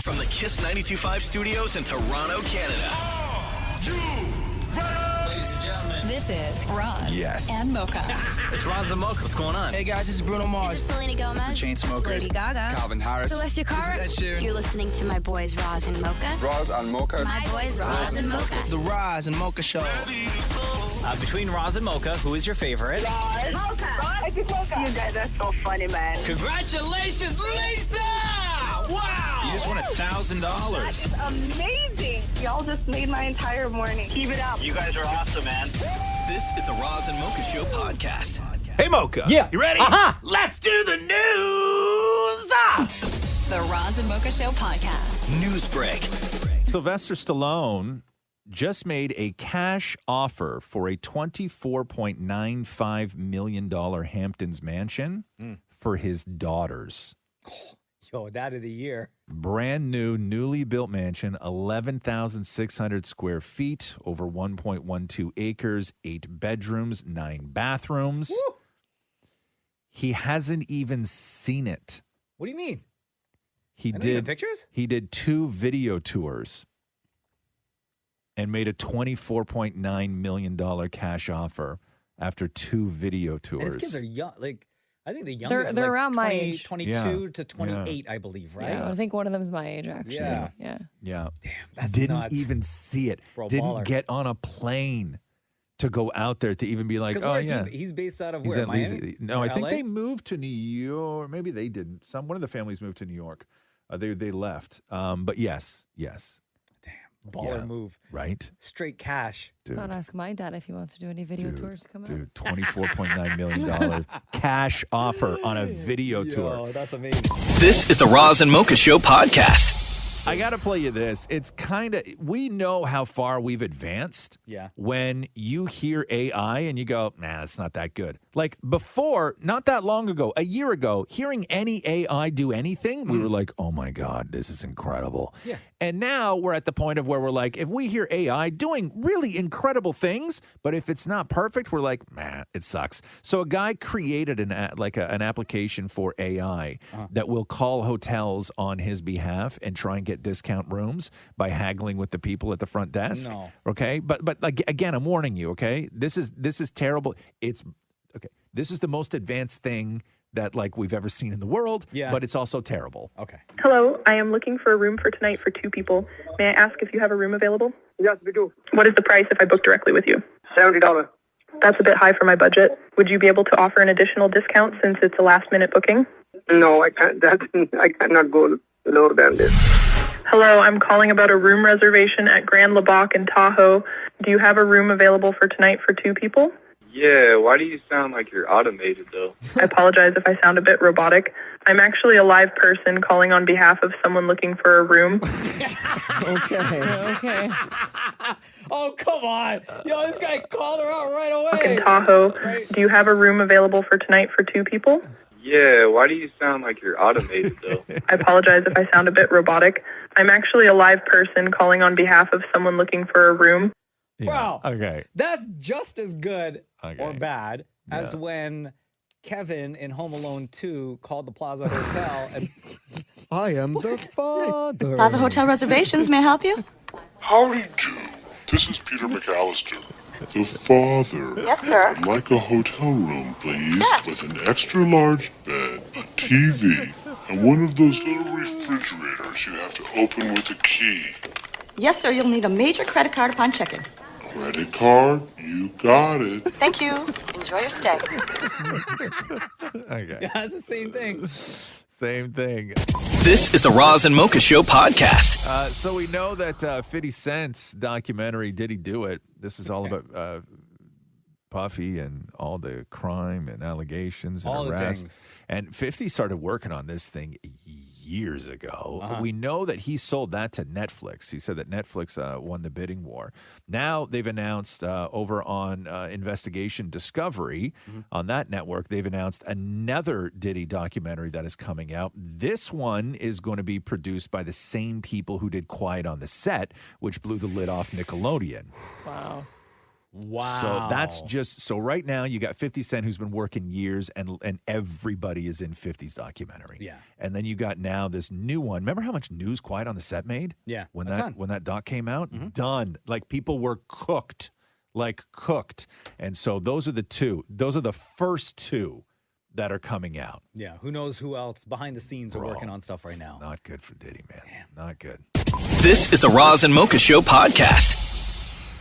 From the Kiss 92.5 studios in Toronto, Canada. Ladies and gentlemen, This is Roz and Mocha. it's Roz and Mocha. What's going on? Hey guys, this is Bruno Mars. This is Selena Gomez. Chainsmokers. Lady Gaga. Calvin Harris. Celestia Cara. This is Ed Sheeran. You're listening to my boys Roz and Mocha. Roz and Mocha. My boys Roz and Mocha. The Roz and Mocha Show. Between Roz and Mocha, who is your favorite? Mocha. You guys are so funny, man. Congratulations, Lisa! Wow! You just won $1,000. It's amazing. Y'all just made my entire morning. Keep it up. You guys are awesome, man. This is the Roz and Mocha Show podcast. Hey, Mocha. Yeah. You ready? Let's do the news. The Roz and Mocha Show podcast. News break. Sylvester Stallone just made a cash offer for a $24.95 million Hamptons mansion for his daughters. Yo, Dad of the Year. Brand new, newly built mansion, 11,600 square feet, over 1.12 acres, 8 bedrooms, 9 bathrooms. Woo. He hasn't even seen it. What do you mean? He I know you have did pictures? He did 2 video tours and made a $24.9 million cash offer after 2 video And tours. his kids are young. Like, I think the youngest They're is like around my 20, age. 22 to 28, I believe, right? Yeah, I think one of them's my age, actually. Yeah. Yeah. Yeah. Damn, that's Didn't nuts. even see it. Bro, Didn't baller. get on a plane to go out there to even be like, 'Cause oh, where is yeah. he's based out of He's where? at least- Miami? no, Or I think LA? they moved to New York. Maybe they didn't. One of the families moved to New York. They left. But yes. Damn, baller Yeah. move. Right? Straight cash. Dude. Don't ask my dad if he wants to do any video tours coming up. Dude, $24.9 million cash offer on a video tour. Yo, that's amazing. This is the Roz and Mocha Show podcast. I got to play you this. It's kind of, we know how far we've advanced Yeah. when you hear AI and you go, nah, it's not that good. Like before, not that long ago, a year ago, hearing any AI do anything, we were like, oh my God, this is incredible. Yeah. And now we're at the point of where we're like, if we hear AI doing really incredible things, but if it's not perfect, we're like, man, it sucks. So a guy created an application for AI that will call hotels on his behalf and try and get discount rooms by haggling with the people at the front desk. No. Okay, but like, again, I'm warning you. Okay, this is terrible. It's okay. This is the most advanced thing that like we've ever seen in the world. Yeah. But it's also terrible. Okay. Hello, I am looking for a room for tonight for 2 people. May I ask if you have a room available? Yes, we do. What is the price if I book directly with you? $70. That's a bit high for my budget. Would you be able to offer an additional discount since it's a last-minute booking? No, I can't. I cannot go lower than this. Hello, I'm calling about a room reservation at Grand LeBach in Tahoe. Do you have a room available for tonight for 2 people? Yeah, why do you sound like you're automated, though? I apologize if I sound a bit robotic. I'm actually a live person calling on behalf of someone looking for a room. Okay. Oh, come on. Yo, this guy called her out right away. In Tahoe. Right. Do you have a room available for tonight for 2 people? Yeah, why do you sound like you're automated, though? I apologize if I sound a bit robotic. I'm actually a live person calling on behalf of someone looking for a room. Wow. Okay. That's just as good Okay. or bad as when Kevin in Home Alone 2 called the Plaza Hotel and I am the father. Plaza Hotel reservations, may I help you? Howdy do. This is Peter McAllister, the father. Yes, sir. I'd like a hotel room, please, Yes. with an extra large bed, a TV, and one of those little refrigerators you have to open with a key. Yes, sir. You'll need a major credit card upon check-in. Credit card? You got it. Thank you. Enjoy your stay. Okay. yeah, it's the same thing. Same thing. This is the Roz and Mocha Show podcast. So we know that 50 Cent's documentary, Did He Do It? This is all about Puffy and all the crime and allegations and All the arrests. things. And 50 started working on this thing years ago. We know that he sold that to Netflix. He said that Netflix won the bidding war. Now they've announced over on Investigation Discovery on that network, they've announced another Diddy documentary that is coming out. This one is going to be produced by the same people who did Quiet on the Set, which blew the lid off Nickelodeon. Wow. Wow. So that's just so right now you got 50 Cent who's been working years and everybody is in 50's documentary. Yeah. And then you got now this new one. Remember how much news Quiet on the Set made? Yeah. When a ton. that doc came out? Mm-hmm. Done. Like people were cooked. And so those are the two. Those are the first two that are coming out. Yeah. Who knows who else behind the scenes are working on stuff right now. Not good for Diddy, man. Not good. This is the Roz and Mocha Show podcast.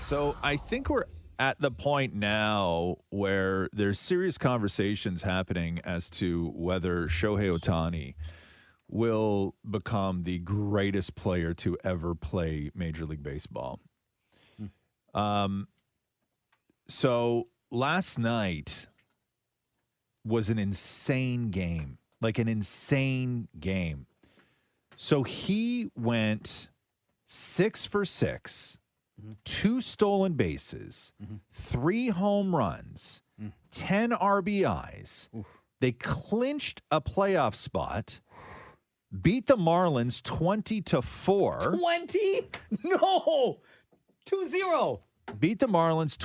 So I think we're at the point now where there's serious conversations happening as to whether Shohei Ohtani will become the greatest player to ever play Major League Baseball. So last night was an insane game, like an insane game. So he went 6 for 6, 2 stolen bases, 3 home runs, 10 RBIs. They clinched a playoff spot, beat the Marlins 20-4. 20? No! 2-0. Beat the Marlins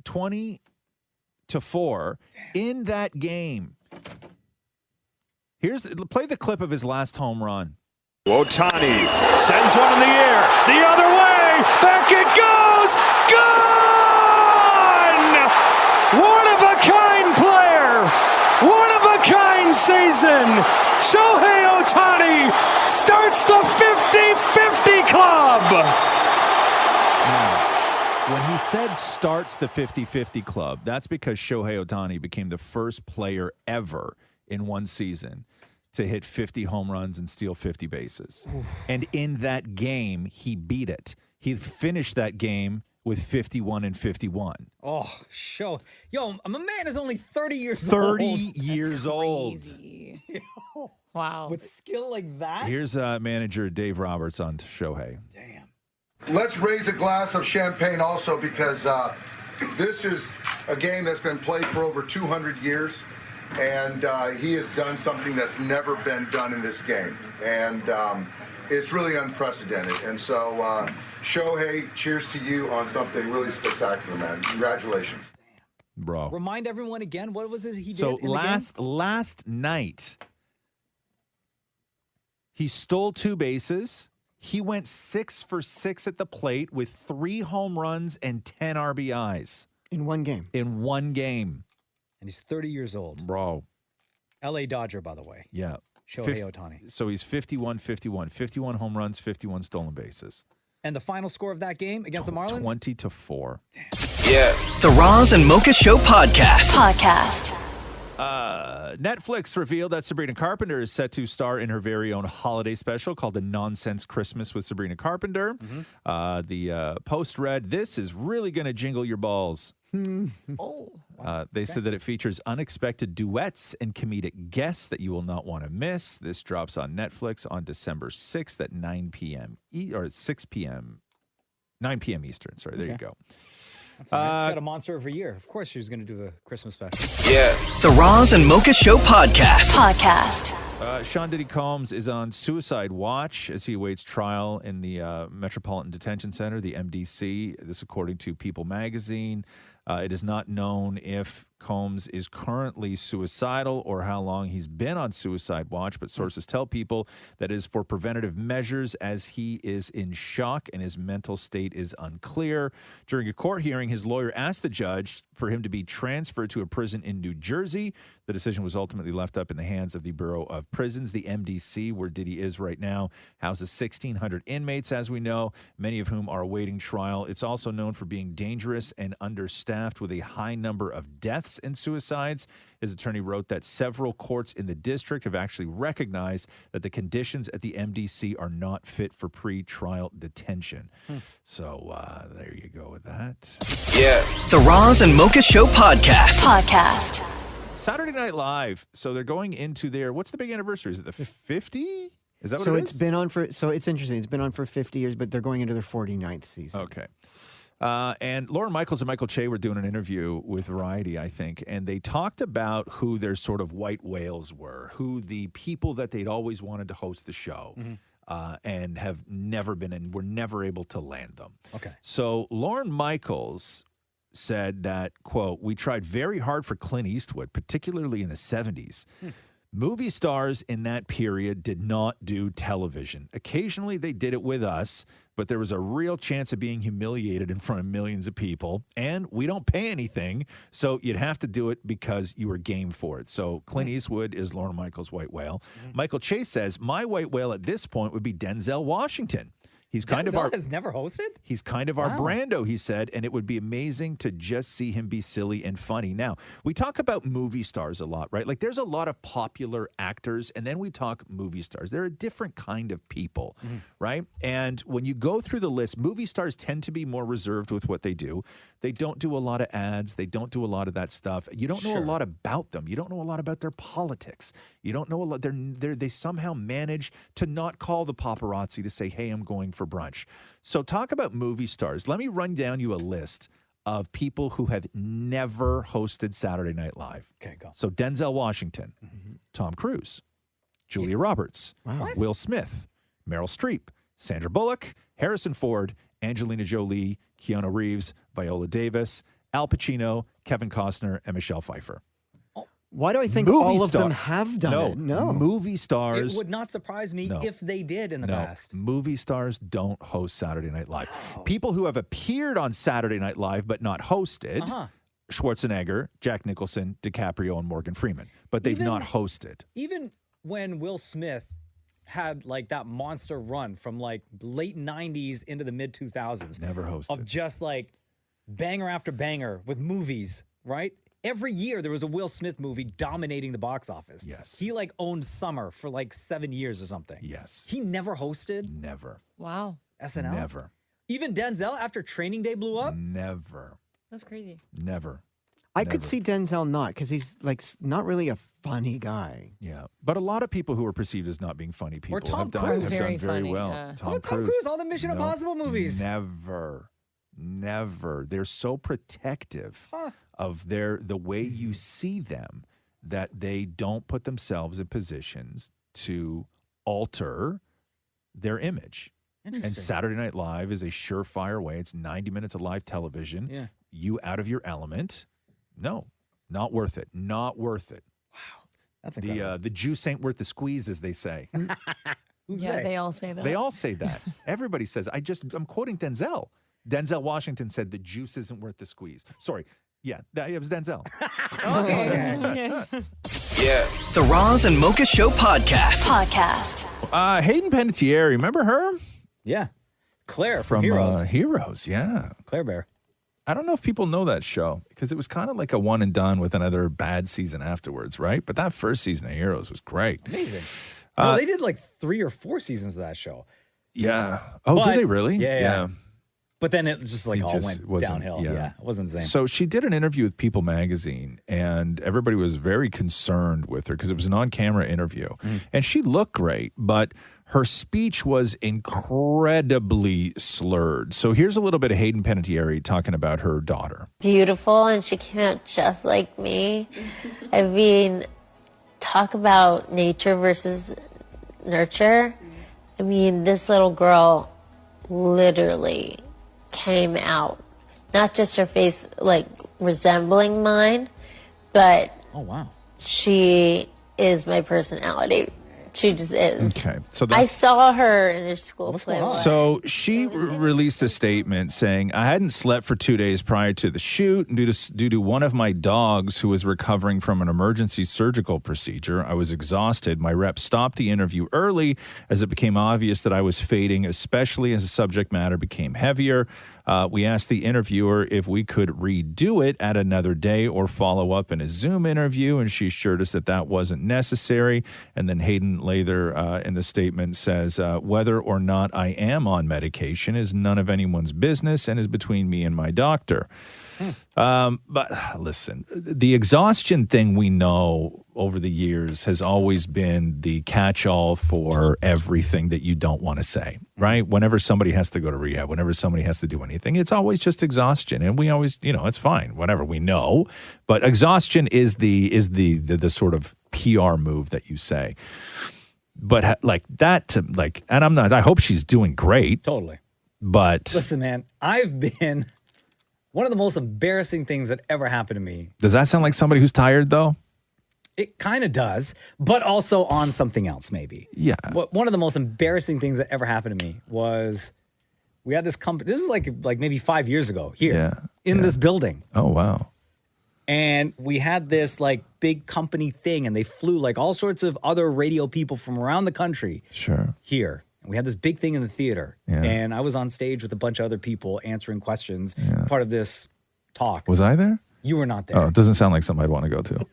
20-4 in that game. Play the clip of his last home run. Ohtani sends one in the air, the other way, back it goes, gone! One-of-a-kind player, one-of-a-kind season. Shohei Ohtani starts the 50-50 club. Now, when he said starts the 50-50 club, that's because Shohei Ohtani became the first player ever in one season to hit 50 home runs and steal 50 bases. And in that game, he beat it. He finished that game with 51 and 51. Oh, Yo, my man is only 30 years old. 30 years old. Wow. With skill like that? Here's manager Dave Roberts on Shohei. Damn. Let's raise a glass of champagne also because this is a game that's been played for over 200 years. And he has done something that's never been done in this game. And it's really unprecedented. And so, Shohei, cheers to you on something really spectacular, man. Congratulations. Bro. Remind everyone again, what was it he did So in the game? last night, he stole 2 bases. He went 6 for 6 at the plate with 3 home runs and 10 RBIs. In one game. In one game. And he's 30 years old. Bro. L.A. Dodger, by the way. Yeah. Shohei Ohtani. So he's 51-51. 51 home runs, 51 stolen bases. And the final score of that game against the Marlins? 20-4. Yeah. The Roz and Mocha Show podcast. Netflix revealed that Sabrina Carpenter is set to star in her very own holiday special called The Nonsense Christmas with Sabrina Carpenter. The Post read, "This is really going to jingle your balls." They said that it features unexpected duets and comedic guests that you will not want to miss. This drops on Netflix on December 6th at 9 p.m. Or 6 p.m. 9 p.m. Eastern. Sorry, there you go. That's all right. She had a monster every year. Of course she was going to do a Christmas special. Yeah. The Roz and Mocha Show podcast. Sean Diddy Combs is on suicide watch as he awaits trial in the Metropolitan Detention Center, the MDC. This according to People magazine. It is not known if Combs is currently suicidal or how long he's been on suicide watch, but sources tell People that it is for preventative measures as he is in shock and his mental state is unclear. During a court hearing, his lawyer asked the judge for him to be transferred to a prison in New Jersey. The decision was ultimately left up in the hands of the Bureau of Prisons. The MDC, where Diddy is right now, houses 1,600 inmates, as we know, many of whom are awaiting trial. It's also known for being dangerous and understaffed with a high number of deaths and suicides. His attorney wrote that several courts in the district have actually recognized that the conditions at the MDC are not fit for pre-trial detention. So there you go with that. Yeah. The Roz and Mocha Show podcast. Saturday Night Live. So they're going into their, what's the big anniversary? Is it the 50? Is that what So it it's is? been on for, so it's interesting. It's been on for 50 years, but they're going into their 49th season. Okay. And Lauren Michaels and Michael Che were doing an interview with Variety, I think, and they talked about who their sort of white whales were, who the people that they'd always wanted to host the show and have never been and were never able to land them. Okay. So Lauren Michaels said that, quote, "We tried very hard for Clint Eastwood, particularly in the 70s. Movie stars in that period did not do television. Occasionally they did it with us, but there was a real chance of being humiliated in front of millions of people. And we don't pay anything, so you'd have to do it because you were game for it." So Clint Eastwood is Lorne Michaels' white whale. Michael Chase says, "My white whale at this point would be Denzel Washington. He's kind of our has never hosted? He's kind of our Brando," he said, "and it would be amazing to just see him be silly and funny." Now, we talk about movie stars a lot, right? Like there's a lot of popular actors, and then we talk movie stars. They're a different kind of people, right? And when you go through the list, movie stars tend to be more reserved with what they do. They don't do a lot of ads. They don't do a lot of that stuff. You don't know a lot about them. You don't know a lot about their politics. You don't know a lot. They somehow manage to not call the paparazzi to say, "Hey, I'm going for brunch." So talk about movie stars. Let me run down you a list of people who have never hosted Saturday Night Live. Okay, go. So Denzel Washington, Tom Cruise, Julia Roberts, Will Smith, Meryl Streep, Sandra Bullock, Harrison Ford, Angelina Jolie, Keanu Reeves, Viola Davis, Al Pacino, Kevin Costner, and Michelle Pfeiffer. Why do I think Movie all of star- them have done it? No. Movie stars. It would not surprise me if they did in the past. Movie stars don't host Saturday Night Live. People who have appeared on Saturday Night Live but not hosted, Schwarzenegger, Jack Nicholson, DiCaprio, and Morgan Freeman. But they've not hosted. Even when Will Smith had like that monster run from like late 90s into the mid 2000s. Never hosted. Of just like banger after banger with movies, right? Every year there was a Will Smith movie dominating the box office. Yes. He like owned Summer for like 7 years or something. Yes. He never hosted. Never. Wow. SNL? Never. Even Denzel after Training Day blew up? Never. That's crazy. Never. I could see Denzel not, because he's like not really a funny guy. Yeah. But a lot of people who are perceived as not being funny people Tom have done Cruise. have Very done very funny, well. yeah. Tom Tom Cruise, all the Mission Impossible movies. Never. They're so protective of the way you see them that they don't put themselves in positions to alter their image. And Saturday Night Live is a surefire way. It's 90 minutes of live television. Yeah. You out of your element. No, not worth it. Not worth it. That's incredible. The juice ain't worth the squeeze, as they say. Who's Yeah, they? they all say that. They all say that. Everybody says. I'm quoting Denzel. Denzel Washington said the juice isn't worth the squeeze. Sorry. Yeah, it was Denzel. Yeah. The Roz and Mocha Show podcast. Hayden Panettiere, remember her? Yeah. Claire from Heroes. Heroes, yeah. Claire Bear. I don't know if people know that show because it was kind of like a one and done with another bad season afterwards, right? But that first season of Heroes was great. Amazing. No, they did like 3 or 4 seasons of that show. Yeah. Oh, did they really? Yeah. But then it just like went downhill. Yeah. It wasn't the same. So she did an interview with People magazine, and everybody was very concerned with her because it was an on-camera interview. And she looked great, but her speech was incredibly slurred. So here's a little bit of Hayden Panettiere talking about her daughter. Beautiful, and she came out just like me. I mean, talk about nature versus nurture. I mean, this little girl literally came out, not just her face like resembling mine, but oh wow, she is my personality. She just is. Okay, so I saw her in her school play. So she released a statement saying, "I hadn't slept for 2 days prior to the shoot due to one of my dogs who was recovering from an emergency surgical procedure. I was exhausted. My rep stopped the interview early as it became obvious that I was fading, especially as the subject matter became heavier. We asked the interviewer if we could redo it at another day or follow up in a Zoom interview, and she assured us that that wasn't necessary." And then Hayden later in the statement says, "Whether or not I am on medication is none of anyone's business and is between me and my doctor." But listen, the exhaustion thing we know over the years has always been the catch-all for everything that you don't want to say, right? Whenever somebody has to go to rehab, whenever somebody has to do anything, it's always just exhaustion. And we always, it's fine, whatever we know. But exhaustion is the sort of PR move that you say. But like that, and I hope she's doing great. Totally. But listen, man, I've been One of the most embarrassing things that ever happened to me. Does that sound like somebody who's tired, though? It kind of does, but also on something else, maybe. Yeah. One of the most embarrassing things that ever happened to me was we had this company. This is like maybe 5 years ago here in this building. Oh, wow. And we had this like big company thing, and they flew like all sorts of other radio people from around the country here. And we had this big thing in the theater. Yeah. And I was on stage with a bunch of other people answering questions, part of this talk. Was I there? You were not there. Oh, it doesn't sound like something I'd want to go to.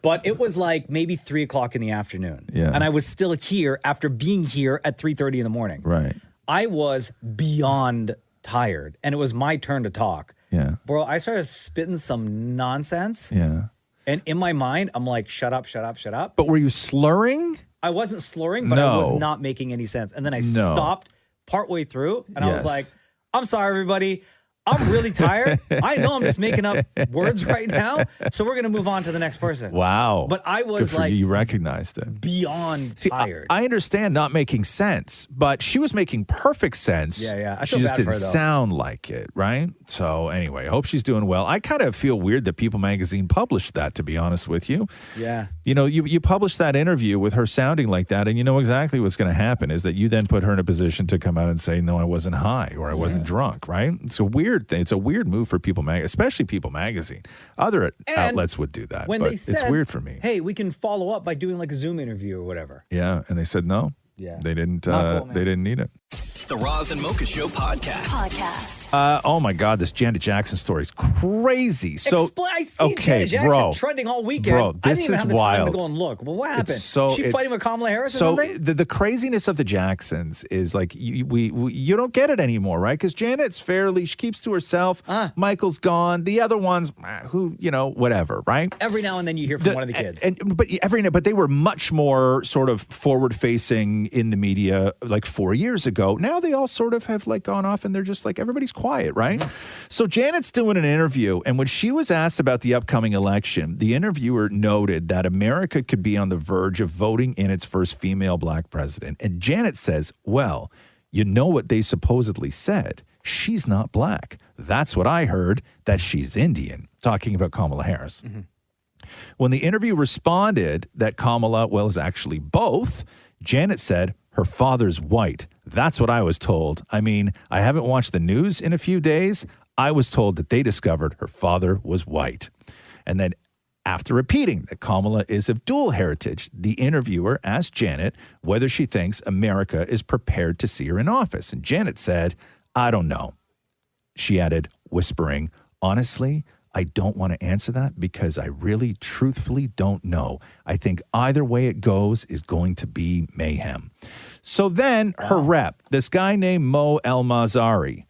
But it was like maybe 3 o'clock in the afternoon. Yeah. And I was still here after being here at 3:30 in the morning. Right. I was beyond tired, and it was my turn to talk. Yeah. Bro, I started spitting some nonsense. Yeah. And in my mind, I'm like, shut up, shut up, shut up. But were you slurring? I wasn't slurring, but I was not making any sense. And then I stopped partway through, and I was like, I'm sorry, everybody. I'm really tired. I know I'm just making up words right now. So we're going to move on to the next person. Wow. But I was Good for like, you recognized it. Beyond tired. I understand not making sense, but she was making perfect sense. Yeah. I She feel just bad for didn't her, though. sound like it, right? So anyway, I hope she's doing well. I kind of feel weird that People Magazine published that, to be honest with you. Yeah. You know, you published that interview with her sounding like that, and you know exactly what's going to happen is that you then put her in a position to come out and say, no, I wasn't high or I wasn't drunk, right? It's a weird thing. It's a weird move for People Magazine, especially People Magazine. Other outlets would do that, When but they said, it's weird for me. Hey, we can follow up by doing like a Zoom interview or whatever. Yeah, and they said no. Yeah. They didn't. Not cool, They didn't need it. The Roz and Mocha Show podcast. Oh my God, this Janet Jackson story is crazy. So I see Janet Jackson trending all weekend. Bro, I this didn't even is have the wild. time to go and look. Well, what happened? She It's- fighting with Kamala Harris or so something? the craziness of the Jacksons is like you don't get it anymore, right? Because Janet's she keeps to herself. Michael's gone. The other ones, who whatever, right? Every now and then you hear from one of the kids. But they were much more sort of forward facing in the media like 4 years ago. Now they all sort of have like gone off and they're just like everybody's quiet, right? So Janet's doing an interview, and when she was asked about the upcoming election, the interviewer noted that America could be on the verge of voting in its first female black president. And Janet says, well, you know what they supposedly said? She's not black. That's what I heard, that she's Indian, talking about Kamala Harris. When the interview responded that Kamala, is actually both, Janet said, her father's white. That's what I was told. I mean, I haven't watched the news in a few days. I was told that they discovered her father was white. And then after repeating that Kamala is of dual heritage, the interviewer asked Janet whether she thinks America is prepared to see her in office. And Janet said, I don't know. She added, whispering, honestly, I don't want to answer that because I really truthfully don't know. I think either way it goes is going to be mayhem. So then her rep, this guy named Mo El Mazari.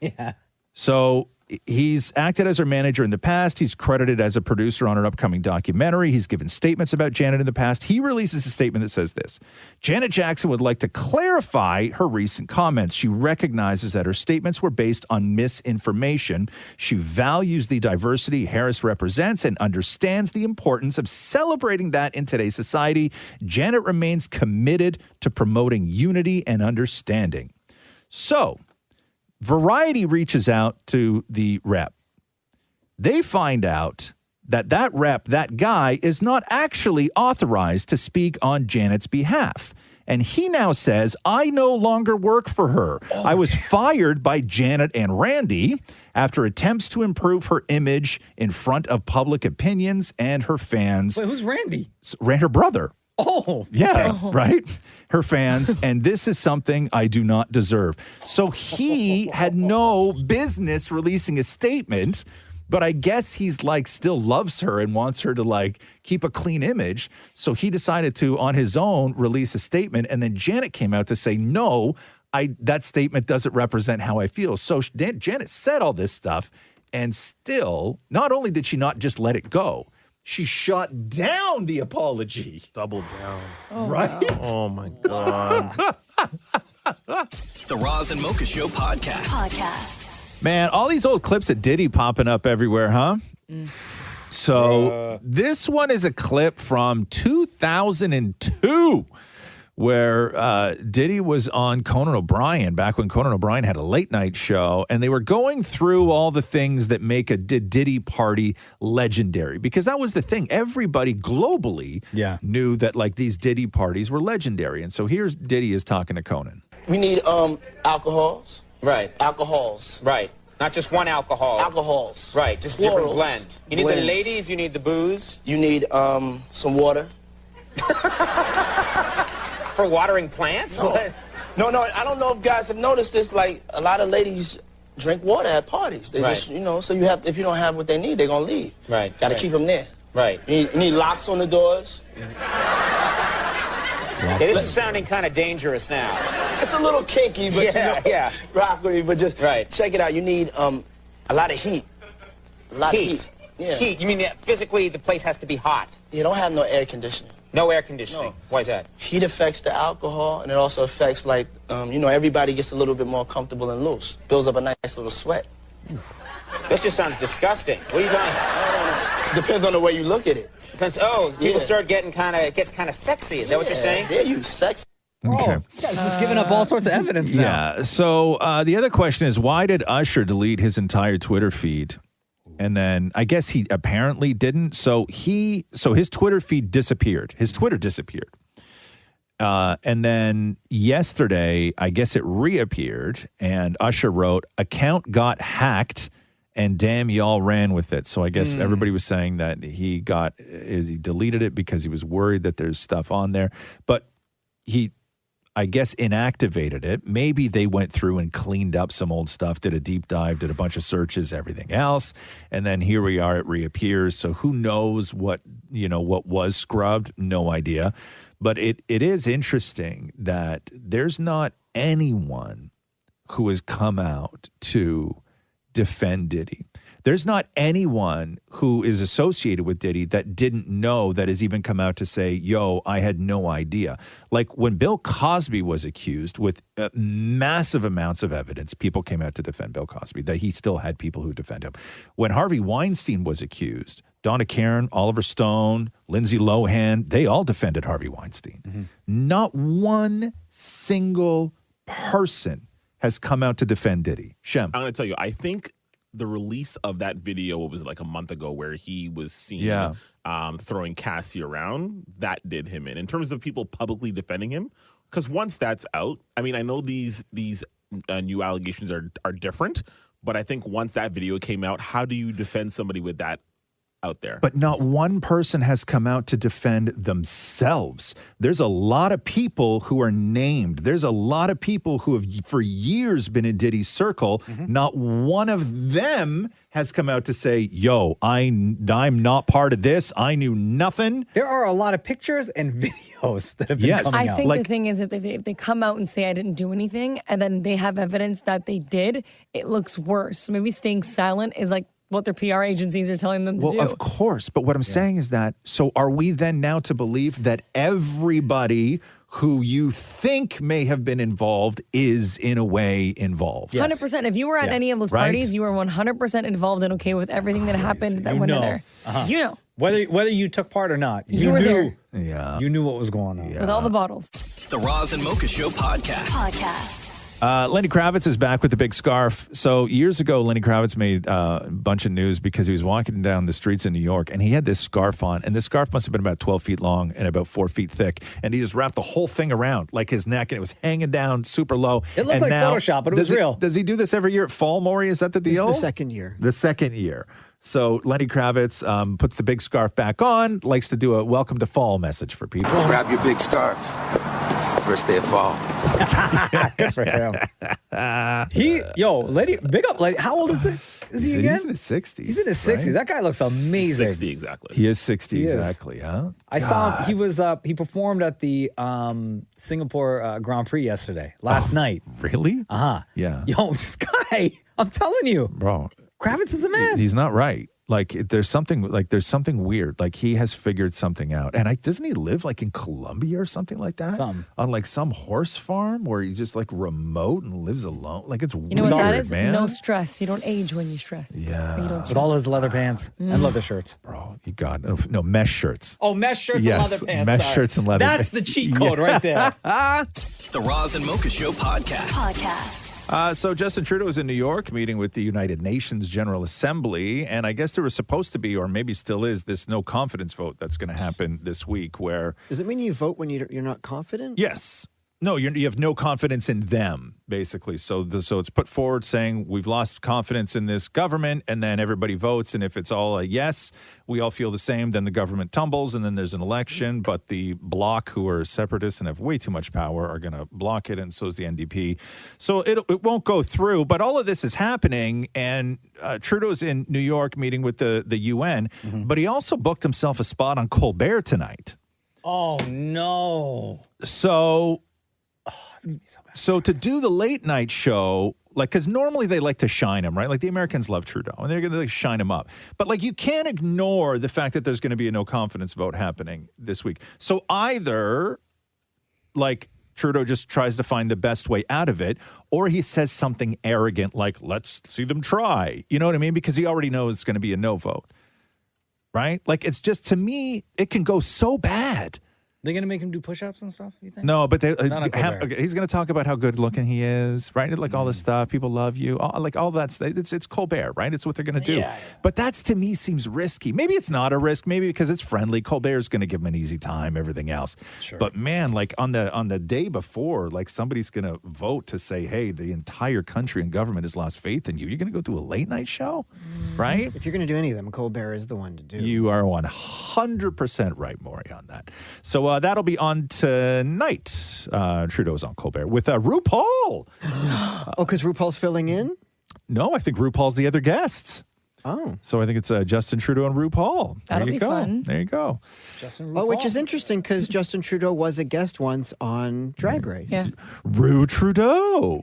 Yeah. So he's acted as her manager in the past. He's credited as a producer on her upcoming documentary. He's given statements about Janet in the past. He releases a statement that says this: Janet Jackson would like to clarify her recent comments. She recognizes that her statements were based on misinformation. She values the diversity Harris represents and understands the importance of celebrating that in today's society. Janet remains committed to promoting unity and understanding. So, Variety reaches out to the rep. They find out that rep, that guy, is not actually authorized to speak on Janet's behalf. And he now says, I no longer work for her. I was fired by Janet and Randy after attempts to improve her image in front of public opinions and her fans. Wait, who's Randy? Her brother. Oh. Yeah, right? Her fans, and this is something I do not deserve. So he had no business releasing a statement, but I guess he's like still loves her and wants her to like keep a clean image. So he decided to, on his own, release a statement. And then Janet came out to say, no, that statement doesn't represent how I feel. So Janet said all this stuff, and still, not only did she not just let it go, she shot down the apology. Double down. Oh, right? wow. Oh, my God. The Roz and Mocha Show podcast. Man, all these old clips of Diddy popping up everywhere, huh? So this one is a clip from 2002 where Diddy was on Conan O'Brien back when Conan O'Brien had a late night show, and they were going through all the things that make a Diddy party legendary, because that was the thing. Everybody globally knew that like these Diddy parties were legendary. And so here's Diddy is talking to Conan. We need alcohols. Right. Alcohols. Right. Not just one alcohol. Alcohols. Right. Just Plurals. different blend. You need the ladies, you need the booze. You need some water. For watering plants? No. I don't know if guys have noticed this. Like, a lot of ladies drink water at parties. They just, so you have, if you don't have what they need, they're going to leave. Right. Got to keep them there. Right. You need locks on the doors. Okay, this is sounding kind of dangerous now. It's a little kinky, but rock with me. But just check it out. You need a lot of heat. A lot of heat. Yeah. Heat. You mean that physically the place has to be hot? You don't have no air conditioning. No air conditioning. No. Why is that? Heat affects the alcohol, and it also affects, like, everybody gets a little bit more comfortable and loose. Builds up a nice little sweat. That just sounds disgusting. What are you talking about? Depends on the way you look at it. Depends. Oh, people start getting gets kind of sexy. Is that what you're saying? Yeah, you sexy. Okay. This guy's just giving up all sorts of evidence now. Yeah. So the other question is, why did Usher delete his entire Twitter feed? And then I guess he apparently didn't. So his Twitter feed disappeared. His Twitter disappeared. And then yesterday, I guess it reappeared, and Usher wrote, "Account got hacked, and damn, y'all ran with it." So I guess everybody was saying that he deleted it because he was worried that there's stuff on there. But he, I guess, inactivated it. Maybe they went through and cleaned up some old stuff, did a deep dive, did a bunch of searches, everything else. And then here we are, it reappears. So who knows what was scrubbed? No idea. But it is interesting that there's not anyone who has come out to defend Diddy. There's not anyone who is associated with Diddy that didn't know, that has even come out to say, yo, I had no idea. Like when Bill Cosby was accused with massive amounts of evidence, people came out to defend Bill Cosby, that he still had people who defend him. When Harvey Weinstein was accused, Donna Karan, Oliver Stone, Lindsay Lohan, they all defended Harvey Weinstein. Mm-hmm. Not one single person has come out to defend Diddy. Shem. I'm going to tell you, I think the release of that video, it was like a month ago, where he was seen throwing Cassie around, that did him in terms of people publicly defending him. Because once that's out, I mean, I know these new allegations are different, but I think once that video came out, how do you defend somebody with that out there? But not one person has come out to defend themselves. There's a lot of people who are named. There's a lot of people who have for years been in Diddy's circle. Mm-hmm. Not one of them has come out to say, yo, I'm not part of this. I knew nothing. There are a lot of pictures and videos that have been coming out. I think the thing is that if they come out and say I didn't do anything, and then they have evidence that they did, it looks worse. So maybe staying silent is like what their PR agencies are telling them to do. Well, of course. But what I'm saying is that, so are we then now to believe that everybody who you think may have been involved is in a way involved? 100%. If you were at any of those parties, you were 100% involved and okay with everything that happened that went in there. You know. Whether you took part or not, you were there. Yeah. You knew what was going on. With all the bottles. The Roz and Mocha Show podcast. Lenny Kravitz is back with the big scarf. So years ago, Lenny Kravitz made a bunch of news because he was walking down the streets in New York and he had this scarf on, and this scarf must have been about 12 feet long and about 4 feet thick, and he just wrapped the whole thing around like his neck, and it was hanging down super low. It looked like Photoshop, but it was real. Does he do this every year at fall, Maurie? Is that the deal? It's the second year. The second year. So Lenny Kravitz puts the big scarf back on, likes to do a welcome to fall message for people. Grab your big scarf. It's the first day of fall. Good for him. Lady, big up, lady. How old is he? Is he again? He's in his 60s. He's in his 60s. That guy looks amazing. 60 exactly. He is 60 exactly, huh? I saw him. He performed at the Singapore Grand Prix last night. Really? Uh-huh. Yeah. Yo, this guy, I'm telling you. Bro. Kravitz is a man. He's not right. There's something weird. Like he has figured something out. And doesn't he live like in Colombia or something like that? On like some horse farm where he's just like remote and lives alone. Like it's weird, You know what that is? man. No stress. You don't age when you stress. Yeah. Or you don't With all his leather pants and leather shirts. Bro, you got no mesh shirts. Oh, mesh shirts Yes, and leather pants. mesh sorry. shirts and leather That's pants. the cheat code right there. The Roz and Mocha Show podcast. So Justin Trudeau is in New York meeting with the United Nations General Assembly, and I guess there was supposed to be, or maybe still is, this no confidence vote that's going to happen this week where... Does it mean you vote when you're not confident? Yes. No, you have no confidence in them, basically. So it's put forward saying we've lost confidence in this government, and then everybody votes, and if it's all a yes, we all feel the same, then the government tumbles, and then there's an election, but the bloc, who are separatists and have way too much power, are going to block it, and so is the NDP. So it won't go through, but all of this is happening, and Trudeau's in New York meeting with the UN, but he also booked himself a spot on Colbert tonight. Oh, no. So to do the late night show, like, because normally they like to shine him, right? Like the Americans love Trudeau and they're going to shine him up. But like, you can't ignore the fact that there's going to be a no confidence vote happening this week. So either like Trudeau just tries to find the best way out of it, or he says something arrogant like, let's see them try. You know what I mean? Because he already knows it's going to be a no vote, right? Like, it's just, to me, it can go so bad. They're going to make him do push-ups and stuff, you think? No, but Not on Colbert. he's going to talk about how good looking he is, right? Like all this stuff. People love you. All that's it's Colbert, right? It's what they're going to do. Yeah. But that's, to me, seems risky. Maybe it's not a risk. Maybe because it's friendly. Colbert's going to give him an easy time, everything else. Sure. But man, like on the day before, like somebody's going to vote to say, hey, the entire country and government has lost faith in you. You're going to go do a late night show, right? If you're going to do any of them, Colbert is the one to do. You are 100% right, Maurie, on that. So that'll be on tonight. Trudeau's on Colbert with RuPaul. Because RuPaul's filling in? No, I think RuPaul's the other guests. Oh. So I think it's Justin Trudeau and RuPaul. That'll there you be go. fun. There you go. Justin RuPaul. Oh, which is interesting because Justin Trudeau was a guest once on Drag Race. Yeah. Ru Trudeau.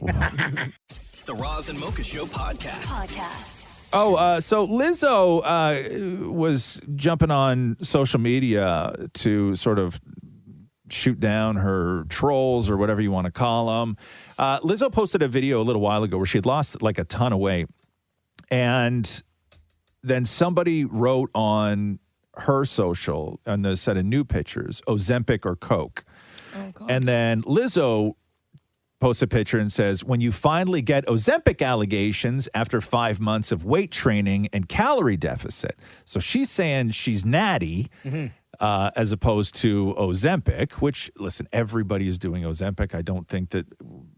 The Roz and Mocha Show podcast. Oh, so Lizzo was jumping on social media to sort of shoot down her trolls or whatever you want to call them. Lizzo posted a video a little while ago where she had lost like a ton of weight. And then somebody wrote on her social and a set of new pictures, Ozempic or Coke. Oh, God. And then Lizzo posts a picture and says, when you finally get Ozempic allegations after 5 months of weight training and calorie deficit. So she's saying she's natty. As opposed to Ozempic, which, listen, everybody is doing Ozempic. I don't think that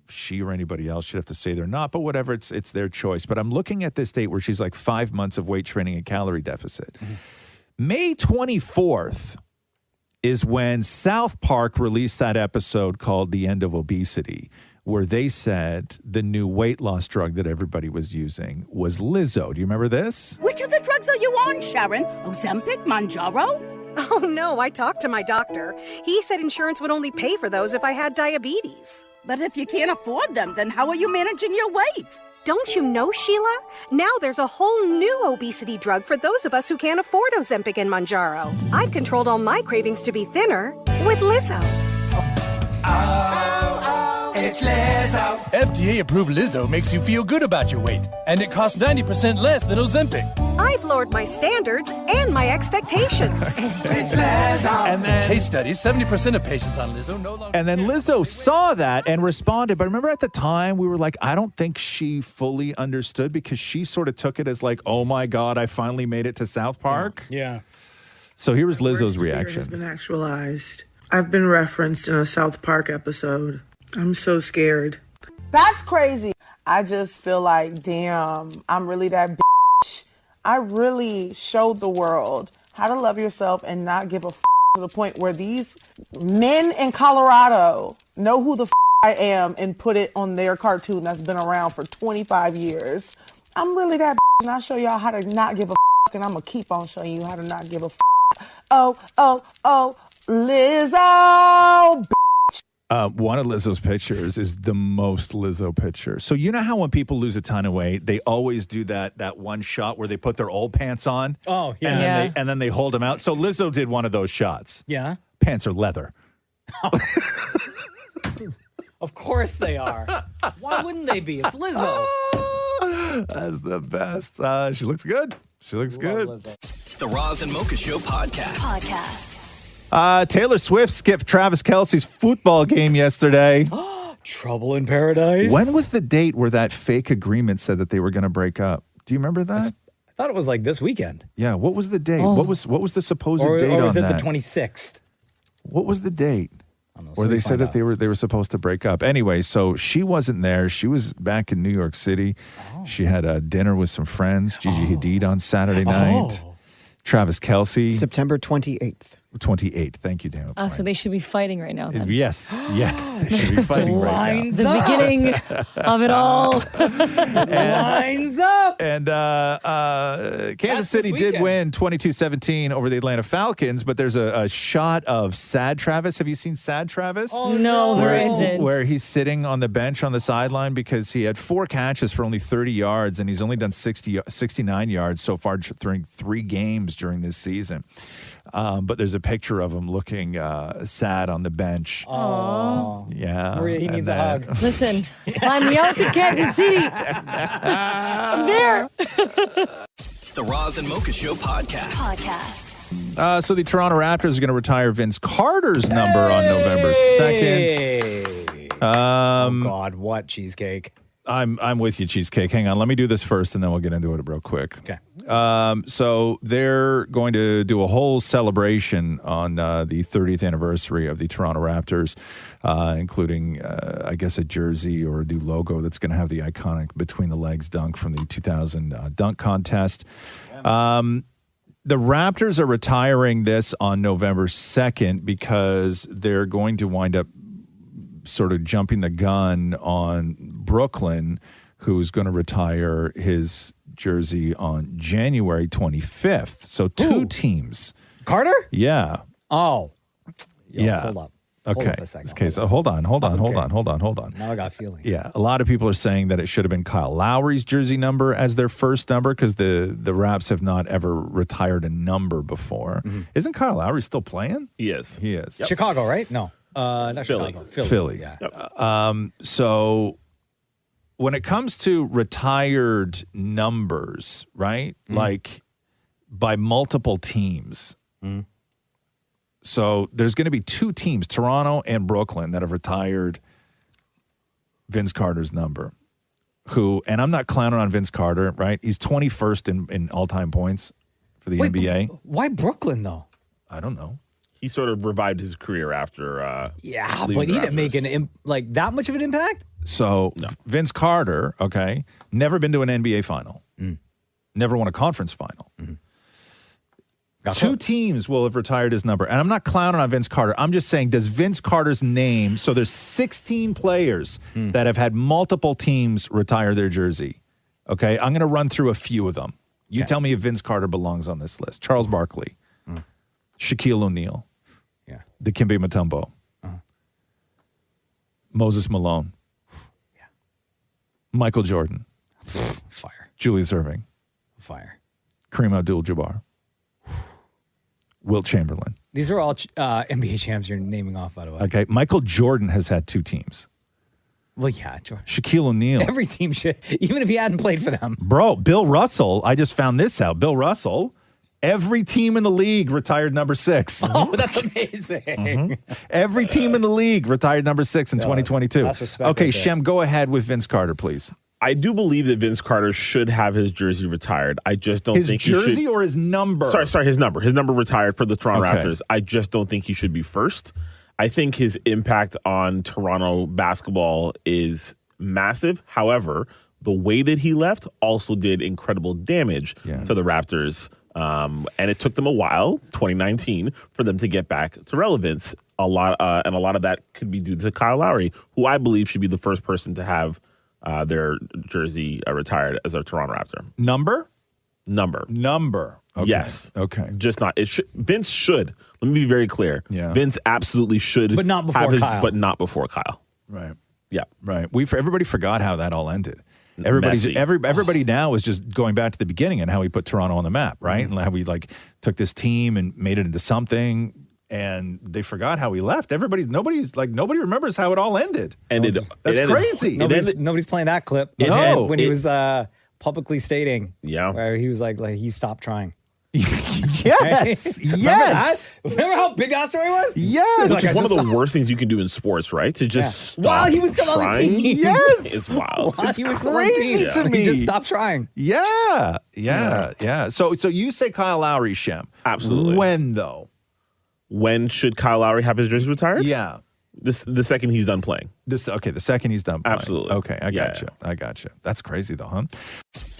she or anybody else should have to say they're not, but whatever, it's their choice. But I'm looking at this date where she's like 5 months of weight training and calorie deficit. May 24th is when South Park released that episode called The End of Obesity, where they said the new weight loss drug that everybody was using was Lizzo. Do you remember this? Which of the drugs are you on, Sharon? Ozempic, Mounjaro? Oh, no, I talked to my doctor. He said insurance would only pay for those if I had diabetes. But if you can't afford them, then how are you managing your weight? Don't you know, Sheila? Now there's a whole new obesity drug for those of us who can't afford Ozempic and Mounjaro. I've controlled all my cravings to be thinner with Lizzo. It's Lizzo. FDA-approved Lizzo makes you feel good about your weight, and it costs 90% less than Ozempic. I've lowered my standards and my expectations. It's Lizzo. And then, case studies, 70% of patients on Lizzo no longer... And then Lizzo saw that and responded. But remember at the time, we were like, I don't think she fully understood because she sort of took it as like, oh my God, I finally made it to South Park. Yeah. So here was Lizzo's Has reaction. been actualized. I've been referenced in a South Park episode. I'm so scared. That's crazy. I just feel like, damn, I'm really that bitch. I really showed the world how to love yourself and not give a f*** to the point where these men in Colorado know who the f*** I am and put it on their cartoon that's been around for 25 years. I'm really that bitch, and I'll show y'all how to not give a f***, and I'm going to keep on showing you how to not give a f***. Oh, Lizzo, bitch. One of Lizzo's pictures is the most Lizzo picture. So you know how when people lose a ton of weight, they always do that one shot where they put their old pants on? Oh, yeah. And then they hold them out. So Lizzo did one of those shots. Yeah. Pants are leather. Of course they are. Why wouldn't they be? It's Lizzo. That's the best. She looks good. She looks good. Lizzo. The Roz and Mocha Show podcast. Taylor Swift skipped Travis Kelce's football game yesterday. Trouble in paradise. When was the date where that fake agreement said that they were going to break up? Do you remember that? I thought it was like this weekend. Yeah. What was the date? What was the supposed date on that? Or was it the 26th? What was the date? Where let they me said find that they were supposed to break up. Anyway, so she wasn't there. She was back in New York City. She had a dinner with some friends. Gigi Hadid on Saturday night. Travis Kelce. September 28th. 28th. Thank you, Dan. So they should be fighting right now then. Yes. They should be fighting right now. The beginning of it all. Lines up. And Kansas City did win 22-17 over the Atlanta Falcons, but there's a shot of sad Travis. Have you seen sad Travis? Oh, no, there isn't. Where he's sitting on the bench on the sideline because he had 4 catches for only 30 yards, and he's only done 69 yards so far during 3 games during this season. But there's a picture of him looking sad on the bench. Oh, yeah. Maria, he needs a hug. Listen, fly me out to Kansas City. I'm there. The Roz and Mocha Show podcast. So the Toronto Raptors are going to retire Vince Carter's number on November 2nd. Oh God, what cheesecake? I'm with you, Cheesecake. Hang on. Let me do this first, and then we'll get into it real quick. Okay. So they're going to do a whole celebration on the 30th anniversary of the Toronto Raptors, including, I guess, a jersey or a new logo that's going to have the iconic between the legs dunk from the 2000 dunk contest. The Raptors are retiring this on November 2nd because they're going to wind up sort of jumping the gun on Brooklyn, who's going to retire his jersey on January 25th. So 2 teams. Carter? Yeah. Oh. Yeah. Hold up. Okay. Hold up a second. Okay. So hold on. Now I got feelings. Yeah. A lot of people are saying that it should have been Kyle Lowry's jersey number as their first number because the Raps have not ever retired a number before. Mm-hmm. Isn't Kyle Lowry still playing? He is. He is. Yep. Chicago, right? No. Not Philly. Chicago. Philly. Yeah. Yep. So when it comes to retired numbers, right? Like by multiple teams. So there's going to be 2 teams, Toronto and Brooklyn, that have retired Vince Carter's number. And I'm not clowning on Vince Carter, right? He's 21st in all-time points for the NBA. Why Brooklyn, though? I don't know. He sort of revived his career after. Yeah, leaving but he the didn't make Raptors. that much of an impact. So Vince Carter, okay, never been to an NBA final, never won a conference final. 2 teams will have retired his number. And I'm not clowning on Vince Carter. I'm just saying, does Vince Carter's name, so there's 16 players that have had multiple teams retire their jersey. Okay, I'm going to run through a few of them. You tell me if Vince Carter belongs on this list. Charles Barkley, Shaquille O'Neal, Dikembe Mutombo, Moses Malone, Michael Jordan, Fire. Julius Erving, Fire. Kareem Abdul-Jabbar, Wilt Chamberlain. These are all NBA champs you're naming off, by the way. Okay, Michael Jordan has had 2 teams. Well, yeah, Jordan. Shaquille O'Neal. Every team should, even if he hadn't played for them. Bro, Bill Russell, I just found this out. Bill Russell, every team in the league retired number 6. Oh, that's amazing. Every team in the league retired number 6 in 2022. That's respect. Okay, right there. Shem, go ahead with Vince Carter, please. I do believe that Vince Carter should have his jersey retired. I just don't think he should. His jersey or his number? Sorry, his number. His number retired for the Toronto Okay. Raptors. I just don't think he should be first. I think his impact on Toronto basketball is massive. However, the way that he left also did incredible damage to the Raptors. And it took them a while, 2019, for them to get back to relevance. And a lot of that could be due to Kyle Lowry, who I believe should be the first person to have their jersey retired as a Toronto Raptor. Number. Okay. Yes. Okay. Just not. Vince should. Let me be very clear. Yeah. Vince absolutely should. But not before have Kyle. But not before Kyle. Right. Yeah. Right. Everybody forgot how that all ended. Everybody now is just going back to the beginning and how he put Toronto on the map, right? And how we took this team and made it into something, and they forgot how he left. Nobody remembers how it all ended. Ended. That's it ended, crazy. Nobody's playing that clip. When he was publicly stating, where he was like he stopped trying. Yes. Remember how big that story was? Yes. Which is one of the worst things you can do in sports, right? To just stop while he was still on the trying. team. Yes. It's wild. While It's he was still on the crazy team. to me. He just stopped trying. Yeah. So you say Kyle Lowry, Shem. Absolutely. When though? When should Kyle Lowry have his jersey retired? Yeah. The second he's done playing. The second he's done playing. Absolutely. Okay, I gotcha. That's crazy though, huh?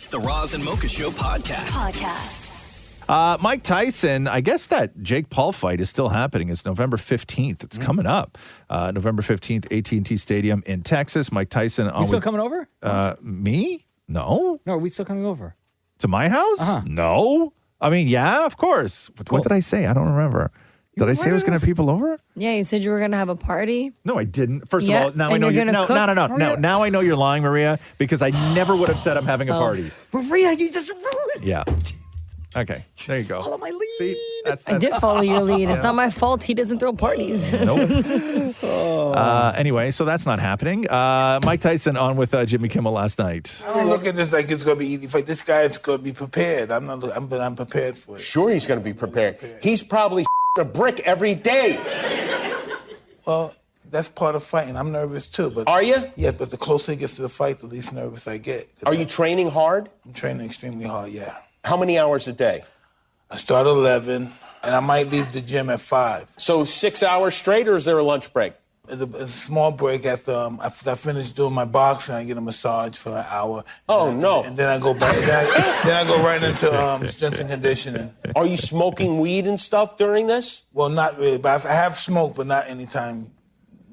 The Roz and Mocha Show podcast. Mike Tyson, I guess that Jake Paul fight is still happening. It's November 15th. It's coming up. November 15th, AT&T Stadium in Texas. Mike Tyson. You still coming over? Me? No. No, are we still coming over? To my house? No. I mean, yeah, of course. What did I say? I don't remember. Did I say I was going to have people over? Yeah, you said you were going to have a party. No, I didn't. First Yeah, of all, now I and know you're you're gonna cook no. for you? Now I know you're lying, Maria, because I never would have said I'm having a party. Maria, you just ruined. Yeah. Okay, there you go. Follow my lead. See, I did follow your lead. It's not my fault he doesn't throw parties. Nope. Anyway, so that's not happening. Mike Tyson on with Jimmy Kimmel last night. I don't look at this like it's going to be easy fight. This guy is going to be prepared. I'm prepared for it. Sure, he's going to be prepared. He's probably a brick every day. Well, that's part of fighting. I'm nervous too. But are you? Yeah, but the closer it gets to the fight, the least nervous I get. Are you training hard? I'm training extremely hard, yeah. How many hours a day? I start at 11, and I might leave the gym at 5. So 6 hours straight, or is there a lunch break? A small break after I finish doing my boxing. I get a massage for an hour. Oh, no. And then I go back. Then I go right into strength and conditioning. Are you smoking weed and stuff during this? Well, not really. But I have smoked, but not anytime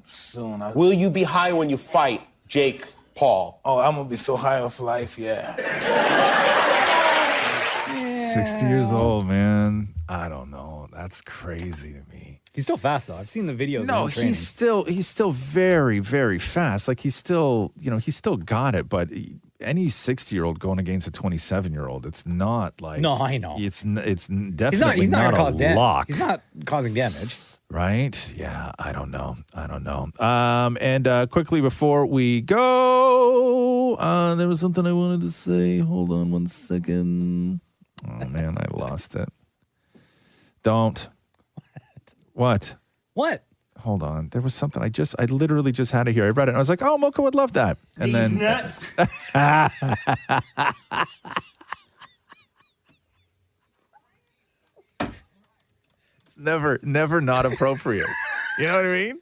soon. Will you be high when you fight Jake Paul? Oh, I'm going to be so high off life, yeah. 60 years old, man. I don't know. That's crazy to me. He's still fast though. I've seen the videos. No, of him training. he's still very, very fast. Like he's still got it. But any 60-year-old going against a 27-year-old, it's not like. No, I know. It's definitely he's not not gonna cause damage. lock. He's not causing damage. Right? Yeah, I don't know. And quickly before we go, there was something I wanted to say. Hold on one second. Oh, man, I lost it. Don't. What? Hold on. There was something I literally just had it here. I read it and I was like, oh, Mocha would love that. And then. It's never not appropriate. You know what I mean?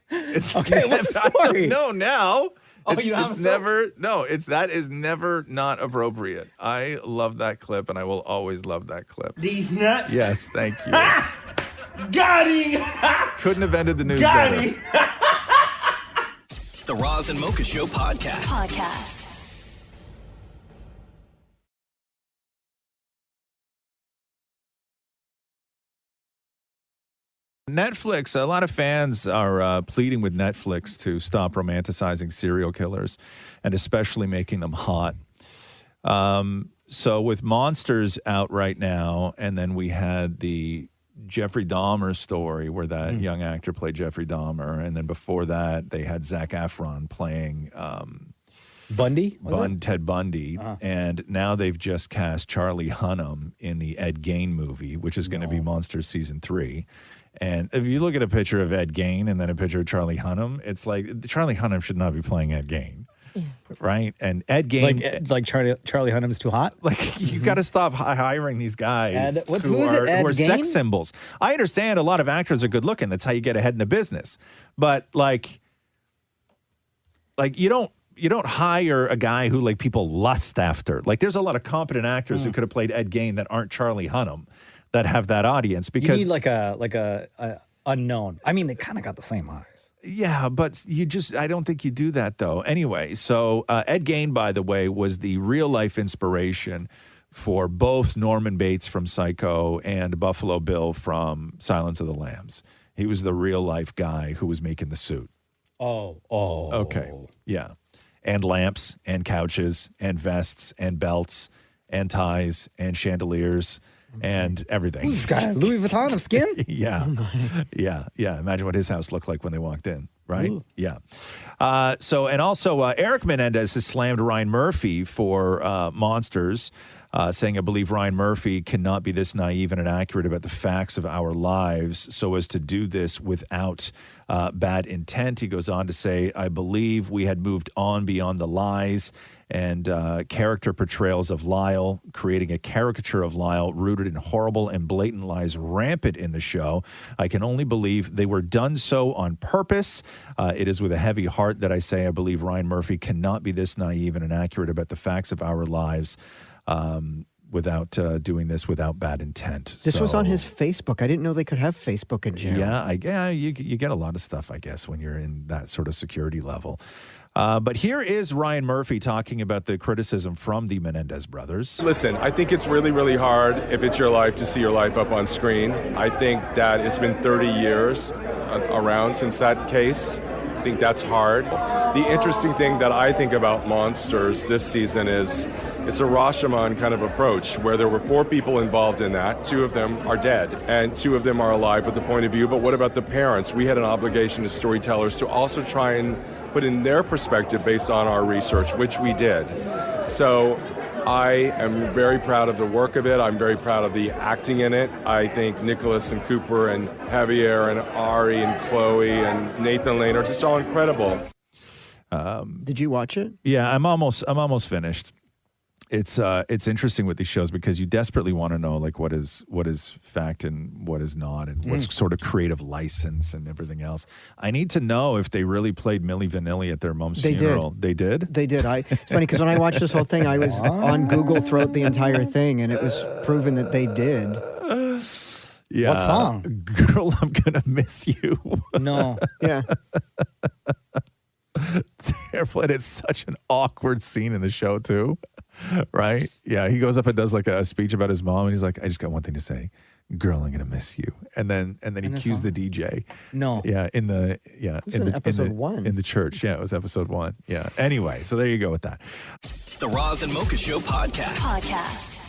It's okay, what's the story? No, now. Oh, you don't have a it's story? never. No, that is never not appropriate. I love that clip, and I will always love that clip. These nuts. Yes, thank you. Got him. Couldn't have ended the news Got better. him. The Roz and Mocha Show podcast. Netflix, a lot of fans are pleading with Netflix to stop romanticizing serial killers and especially making them hot. So with Monsters out right now, and then we had the Jeffrey Dahmer story where that young actor played Jeffrey Dahmer, and then before that they had Zac Efron playing Bundy? Ted Bundy, and now they've just cast Charlie Hunnam in the Ed Gein movie, which is going to be Monsters Season 3. And if you look at a picture of Ed Gein and then a picture of Charlie Hunnam, it's like Charlie Hunnam should not be playing Ed Gein, right? And Ed Gein, like Charlie Hunnam's too hot. like you got to stop hiring these guys who who is it? Ed are Gein? sex symbols. I understand a lot of actors are good looking. That's how you get ahead in the business. But like you don't hire a guy who like people lust after. Like there's a lot of competent actors who could have played Ed Gein that aren't Charlie Hunnam, that have that audience, because you need like a unknown. I mean, they kind of got the same eyes. Yeah, but I don't think you do that though. Anyway, so Ed Gein, by the way, was the real life inspiration for both Norman Bates from Psycho and Buffalo Bill from Silence of the Lambs. He was the real life guy who was making the suit. Oh. Okay. Yeah. And lamps and couches and vests and belts and ties and chandeliers and everything. Who's this guy? Louis Vuitton of skin? Yeah. Yeah. Imagine what his house looked like when they walked in, right? Ooh. Yeah. And also Eric Menendez has slammed Ryan Murphy for Monsters, saying, I believe Ryan Murphy cannot be this naive and inaccurate about the facts of our lives so as to do this without bad intent. He goes on to say, I believe we had moved on beyond the lies and character portrayals of Lyle, creating a caricature of Lyle rooted in horrible and blatant lies rampant in the show. I can only believe they were done so on purpose. It is with a heavy heart that I say I believe Ryan Murphy cannot be this naive and inaccurate about the facts of our lives without doing this without bad intent. This was on his Facebook. I didn't know they could have Facebook in jail. Yeah, you get a lot of stuff, I guess, when you're in that sort of security level. But here is Ryan Murphy talking about the criticism from the Menendez brothers. Listen, I think it's really, really hard if it's your life to see your life up on screen. I think that it's been 30 years around since that case. I think that's hard. The interesting thing that I think about Monsters this season is it's a Rashomon kind of approach where there were 4 people involved in that. 2 of them are dead and 2 of them are alive with the point of view. But what about the parents? We had an obligation as storytellers to also try and put in their perspective based on our research, which we did. So I am very proud of the work of it. I'm very proud of the acting in it. I think Nicholas and Cooper and Javier and Ari and Chloe and Nathan Lane are just all incredible. Did you watch it? Yeah, I'm almost finished. It's interesting with these shows because you desperately want to know like what is fact and what is not and what's sort of creative license and everything else. I need to know if they really played Milli Vanilli at their mom's funeral. They did? They did. It's funny because when I watched this whole thing, I was on Google throughout the entire thing, and it was proven that they did. Yeah. What song? Girl, I'm gonna miss you. No. Yeah. Terrible. And it's such an awkward scene in the show too. Right? Yeah, he goes up and does like a speech about his mom, and he's like, I just got one thing to say. Girl, I'm gonna miss you. And then he cues the DJ. No. Yeah, in episode 1. In the church. Yeah, it was episode 1. Yeah. Anyway, so there you go with that. The Roz and Mocha Show podcast.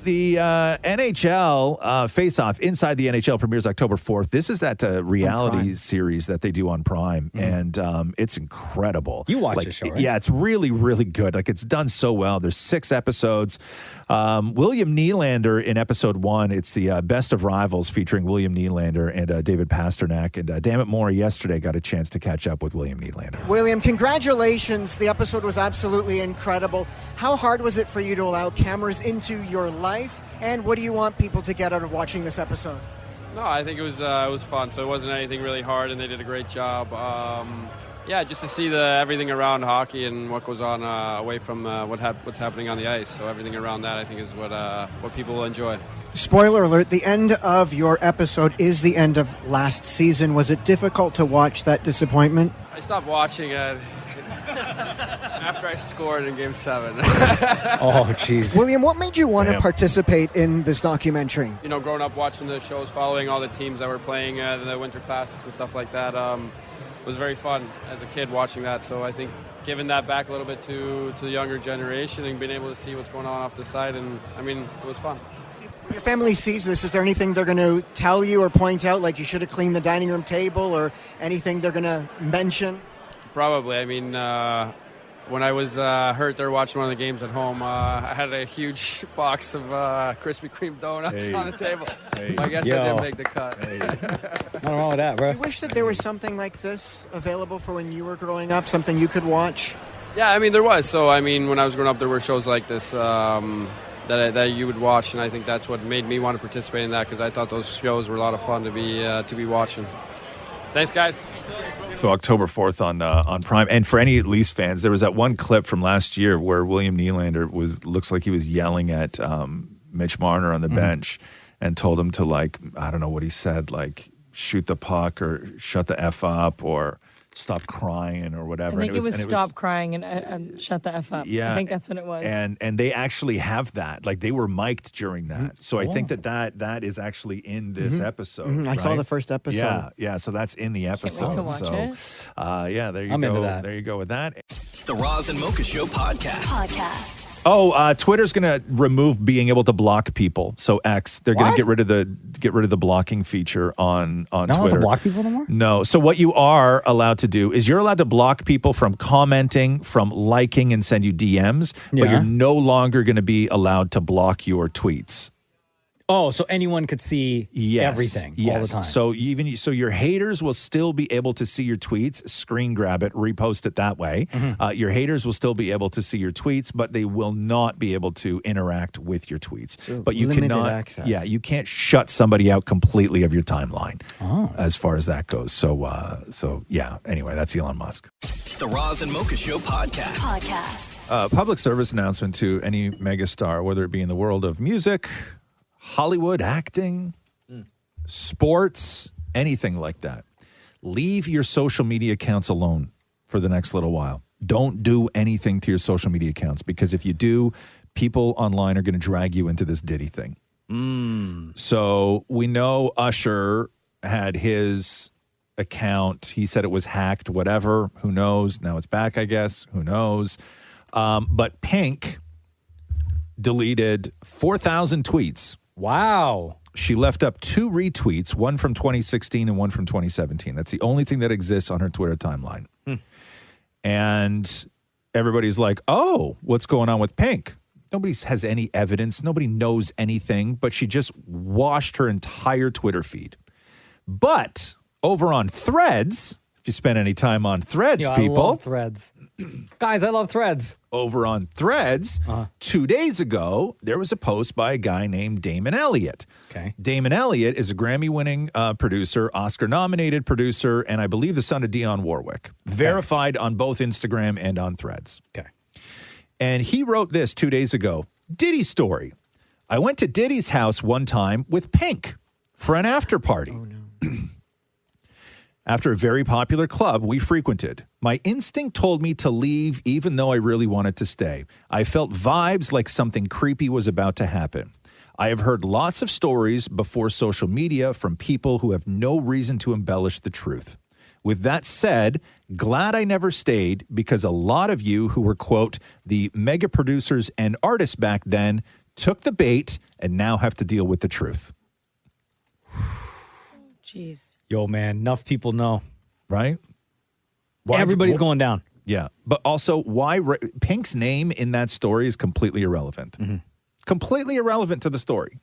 The NHL Face-Off Inside the NHL premieres October 4th. This is that reality series that they do on Prime, and it's incredible. You watch the show, right? Yeah, it's really, really good. Like, it's done so well. There's 6 episodes. William Nylander in episode 1. It's the Best of Rivals featuring William Nylander and David Pasternak. And damn it, Maurie yesterday got a chance to catch up with William Nylander. William, congratulations. The episode was absolutely incredible. How hard was it for you to allow cameras into your life? And what do you want people to get out of watching this episode? No, I think it was fun. So it wasn't anything really hard, and they did a great job. Yeah, just to see everything around hockey and what goes on away from what's happening on the ice. So everything around that, I think, is what people will enjoy. Spoiler alert, the end of your episode is the end of last season. Was it difficult to watch that disappointment? I stopped watching it after I scored in Game 7. Oh, jeez. William, what made you want to participate in this documentary? You know, growing up watching the shows, following all the teams that were playing the Winter Classics and stuff like that, was very fun as a kid watching that. So I think giving that back a little bit to the younger generation and being able to see what's going on off the side, and I mean, it was fun. When your family sees this, is there anything they're going to tell you or point out, like you should have cleaned the dining room table, or anything they're going to mention? Probably. I mean, when I was hurt there watching one of the games at home, I had a huge box of Krispy Kreme donuts on the table. I guess I didn't make the cut. Nothing wrong with that, bro. You wish that there was something like this available for when you were growing up, something you could watch? Yeah, I mean, there was. So, I mean, when I was growing up, there were shows like this that you would watch, and I think that's what made me want to participate in that, because I thought those shows were a lot of fun to be watching. Thanks, guys. So October 4th on Prime. And for any Leafs fans, there was that one clip from last year where William Nylander looks like he was yelling at Mitch Marner on the bench and told him to, like, I don't know what he said, like, shoot the puck or shut the F up or stop crying or whatever. I think it was stop crying and shut the F up. Yeah. I think that's what it was. And they actually have that. Like they were mic'd during that. So I think that is actually in this episode. I saw the first episode. Yeah. So that's in the episode. Can't wait to watch it. Yeah, there you I'm go. into that. There you go with that. The Roz and Mocha Show podcast. Oh, Twitter's going to remove being able to block people. So X, they're going to get rid of the blocking feature on Twitter. Not allowed to block people anymore? No. So what you are allowed to do is you're allowed to block people from commenting, from liking and send you DMs, but you're no longer going to be allowed to block your tweets. Oh, so anyone could see everything all the time. So your haters will still be able to see your tweets, screen grab it, repost it that way. Your haters will still be able to see your tweets, but they will not be able to interact with your tweets. But you cannot access. Yeah, you can't shut somebody out completely of your timeline as far as that goes. So yeah, anyway, that's Elon Musk. The Roz and Mocha Show podcast. Public service announcement to any megastar, whether it be in the world of music, Hollywood, acting, sports, anything like that. Leave your social media accounts alone for the next little while. Don't do anything to your social media accounts, because if you do, people online are going to drag you into this Diddy thing. So we know Usher had his account. He said it was hacked, whatever. Who knows? Now it's back, I guess. Who knows? But Pink deleted 4,000 tweets. Wow. She left up 2 retweets, one from 2016 and one from 2017. That's the only thing that exists on her Twitter timeline. And everybody's like, oh, what's going on with Pink? Nobody has any evidence. Nobody knows anything, but she just washed her entire Twitter feed. But over on Threads, if you spend any time on Threads, people. I love Threads. Guys, I love Threads. Over on Threads, 2 days ago, there was a post by a guy named Damon Elliott. Okay. Damon Elliott is a Grammy-winning producer, Oscar-nominated producer, and I believe the son of Dionne Warwick. Verified on both Instagram and on Threads. Okay. And he wrote this 2 days ago. Diddy story. I went to Diddy's house one time with Pink for an after party. Oh, no. After a very popular club we frequented, my instinct told me to leave even though I really wanted to stay. I felt vibes like something creepy was about to happen. I have heard lots of stories before social media from people who have no reason to embellish the truth. With that said, glad I never stayed, because a lot of you who were, quote, the mega producers and artists back then took the bait and now have to deal with the truth. Jeez. Yo, man, enough people know. Right? Everybody's going down. Yeah. But also, why Pink's name in that story is completely irrelevant. Completely irrelevant to the story.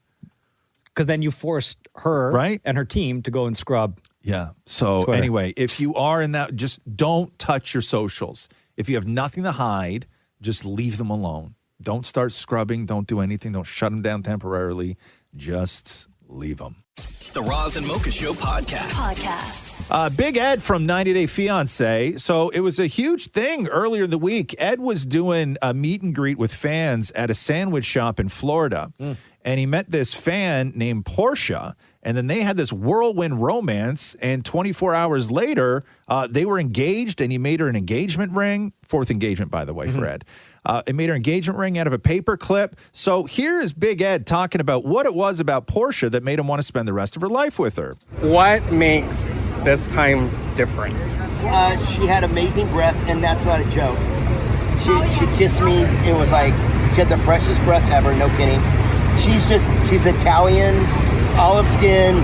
Because then you forced her and her team to go and scrub. Yeah. So Twitter. Anyway, if you are in that, just don't touch your socials. If you have nothing to hide, just leave them alone. Don't start scrubbing. Don't do anything. Don't shut them down temporarily. Just leave them. The Roz and Mocha Show podcast. Big Ed from 90 Day Fiancé. So it was a huge thing earlier in the week. Ed was doing a meet and greet with fans at a sandwich shop in Florida. And he met this fan named Portia. And then they had this whirlwind romance. And 24 hours later, they were engaged, and he made her an engagement ring. 4th engagement, by the way, for Ed. It made her engagement ring out of a paper clip. So here is Big Ed talking about what it was about Portia that made him want to spend the rest of her life with her. What makes this time different? She had amazing breath, and that's not a joke. She kissed me. It was like she had the freshest breath ever. No kidding. She's Italian, olive skin.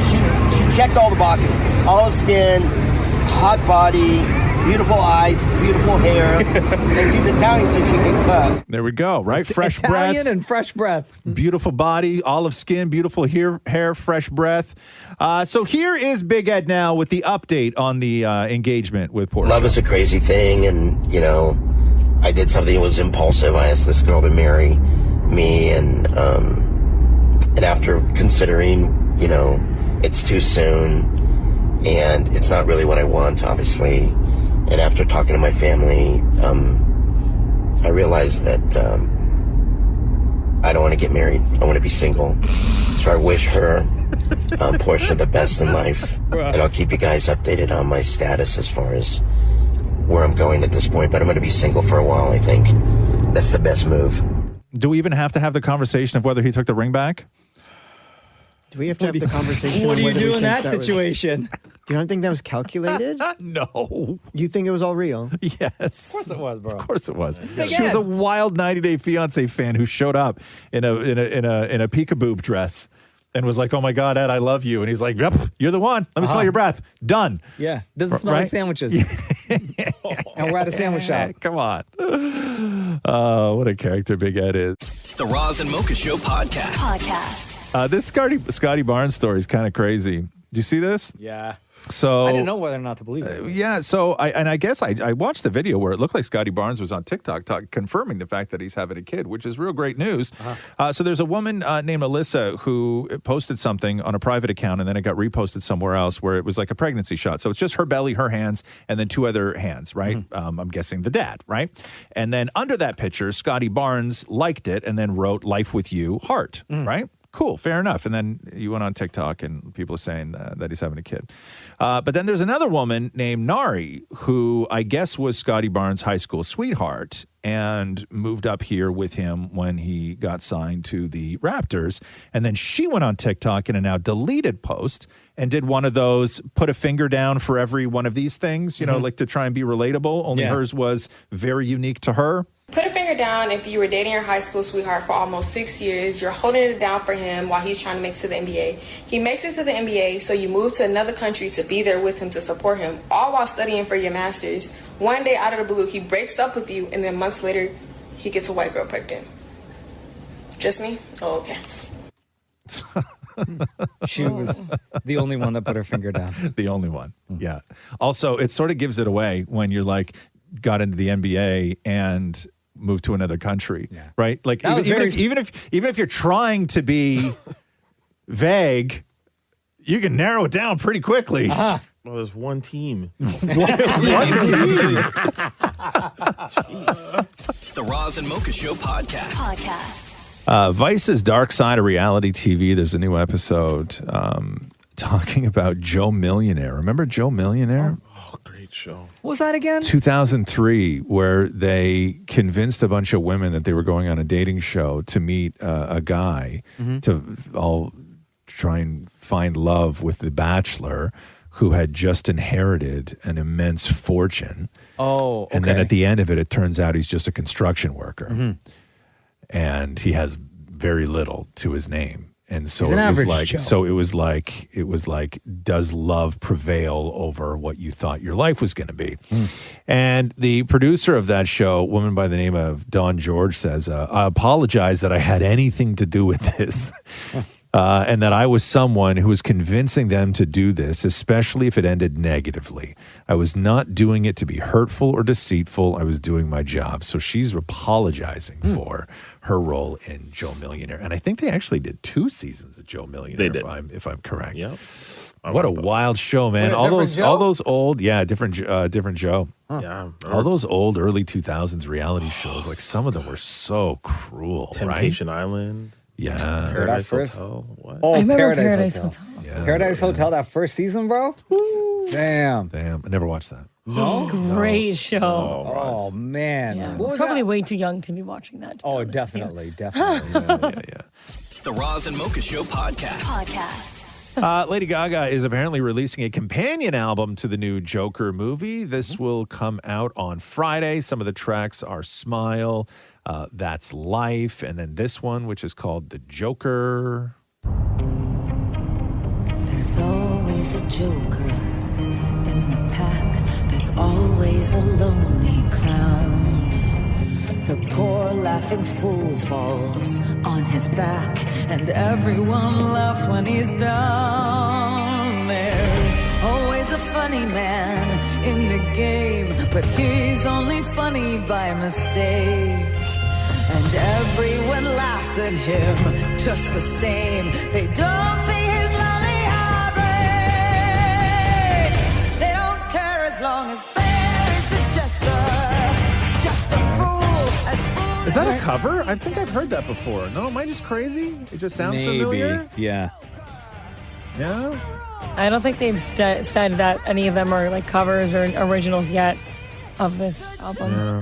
She checked all the boxes. Olive skin, hot body, beautiful eyes, beautiful hair, and she's Italian, so she can cook. There we go, right? Fresh Italian breath. and fresh breath. Beautiful body, olive skin, beautiful hair, fresh breath. So here is Big Ed now with the update on the engagement with Portia. Love is a crazy thing, and, you know, I did something that was impulsive. I asked this girl to marry me, and after considering, you know, it's too soon, and it's not really what I want, obviously. And after talking to my family, I realized that I don't want to get married. I want to be single. So I wish her portion of the best in life. And I'll keep you guys updated on my status as far as where I'm going at this point. But I'm going to be single for a while, I think. That's the best move. Do we even have to have the conversation of whether he took the ring back? Do we have to have the conversation? What do you whether we do in think that situation? Do you not think that was calculated? No. You think it was all real? Yes. Of course it was, bro. Of course it was. Again. She was a wild 90 Day Fiance fan who showed up in a peekaboo dress and was like, "Oh my God, Ed, I love you." And he's like, "Yep, you're the one. Let me smell your breath. Done." Yeah. Doesn't smell like sandwiches. And we're at a sandwich shop. Come on. What a character Big Ed is. The Roz and Mocha Show podcast. This Scottie Barnes story is kind of crazy. Did you see this? Yeah. So I didn't know whether or not to believe it. So I guess I watched the video where it looked like Scottie Barnes was on TikTok confirming the fact that he's having a kid, which is real great news. So there's a woman named Alyssa who posted something on a private account, and then it got reposted somewhere else where it was like a pregnancy shot. So it's just her belly, her hands, and then two other hands, right? I'm guessing the dad, right? And then under that picture, Scottie Barnes liked it and then wrote "Life with You, heart," right? Cool, fair enough. And then you went on TikTok and people are saying that he's having a kid. But then there's another woman named Maurie who I guess was Scottie Barnes' high school sweetheart and moved up here with him when he got signed to the Raptors. And then she went on TikTok in a now deleted post and did one of those put a finger down for every one of these things, you know, like to try and be relatable. Only hers was very unique to her. Put a finger down if you were dating your high school sweetheart for almost 6 years. You're holding it down for him while he's trying to make it to the NBA. He makes it to the NBA, so you move to another country to be there with him to support him, all while studying for your master's. One day out of the blue, he breaks up with you, and then months later, he gets a white girl pregnant. Just me? Oh, okay. She was the only one that put her finger down. The only one. Yeah. Also, it sort of gives it away when you're like, got into the NBA and moved to another country, right? Like even if you're trying to be vague, you can narrow it down pretty quickly. Well, there's one team. Jeez. The Roz and Mocha Show podcast. Vice's Dark Side of Reality TV. There's a new episode talking about Joe Millionaire. Remember Joe Millionaire? Oh, great show. What was that again? 2003, where they convinced a bunch of women that they were going on a dating show to meet a guy to all try and find love with the Bachelor, who had just inherited an immense fortune. Oh, okay. And then at the end of it, it turns out he's just a construction worker. And he has very little to his name. And so He's an it was average like, Joe. so it was like, does love prevail over what you thought your life was going to be? And the producer of that show, a woman by the name of Dawn George, says, I apologize that I had anything to do with this. And that I was someone who was convincing them to do this, especially if it ended negatively. I was not doing it to be hurtful or deceitful. I was doing my job. So she's apologizing for her role in Joe Millionaire. And I think they actually did 2 seasons of Joe Millionaire, They did. if I'm correct. Yep. What a wild show, man. Wait, all different those Joe? old, different Joe. Yeah. All those old early 2000s reality shows, like some of them were so cruel, Temptation Island. Yeah. Paradise first- Hotel. What? Oh, I remember Paradise Paradise Hotel. Hotel. Paradise Hotel, that first season, bro? Damn. Damn. I never watched that. No? Great show. Oh, man. Yeah. What I was was probably that? way too young to be watching that. to be Oh, honest with you. definitely. The Roz and Mocha Show podcast. Lady Gaga is apparently releasing a companion album to the new Joker movie. This will come out on Friday. Some of the tracks are Smile, That's Life, and then this one, which is called The Joker. There's always a joker in the pack. There's always a lonely clown. The poor laughing fool falls on his back, and everyone laughs when he's down. There's always a funny man in the game, but he's only funny by mistake. And everyone laughs at him just the same. They don't see his lonely heartbreak. They don't care as long as there's a jester, just a fool as fool. Is that a cover? I think I've heard that before. No, am I just crazy? It just sounds Maybe. familiar. Yeah. Yeah. I don't think they've said that any of them are like covers or originals yet of this album. Yeah.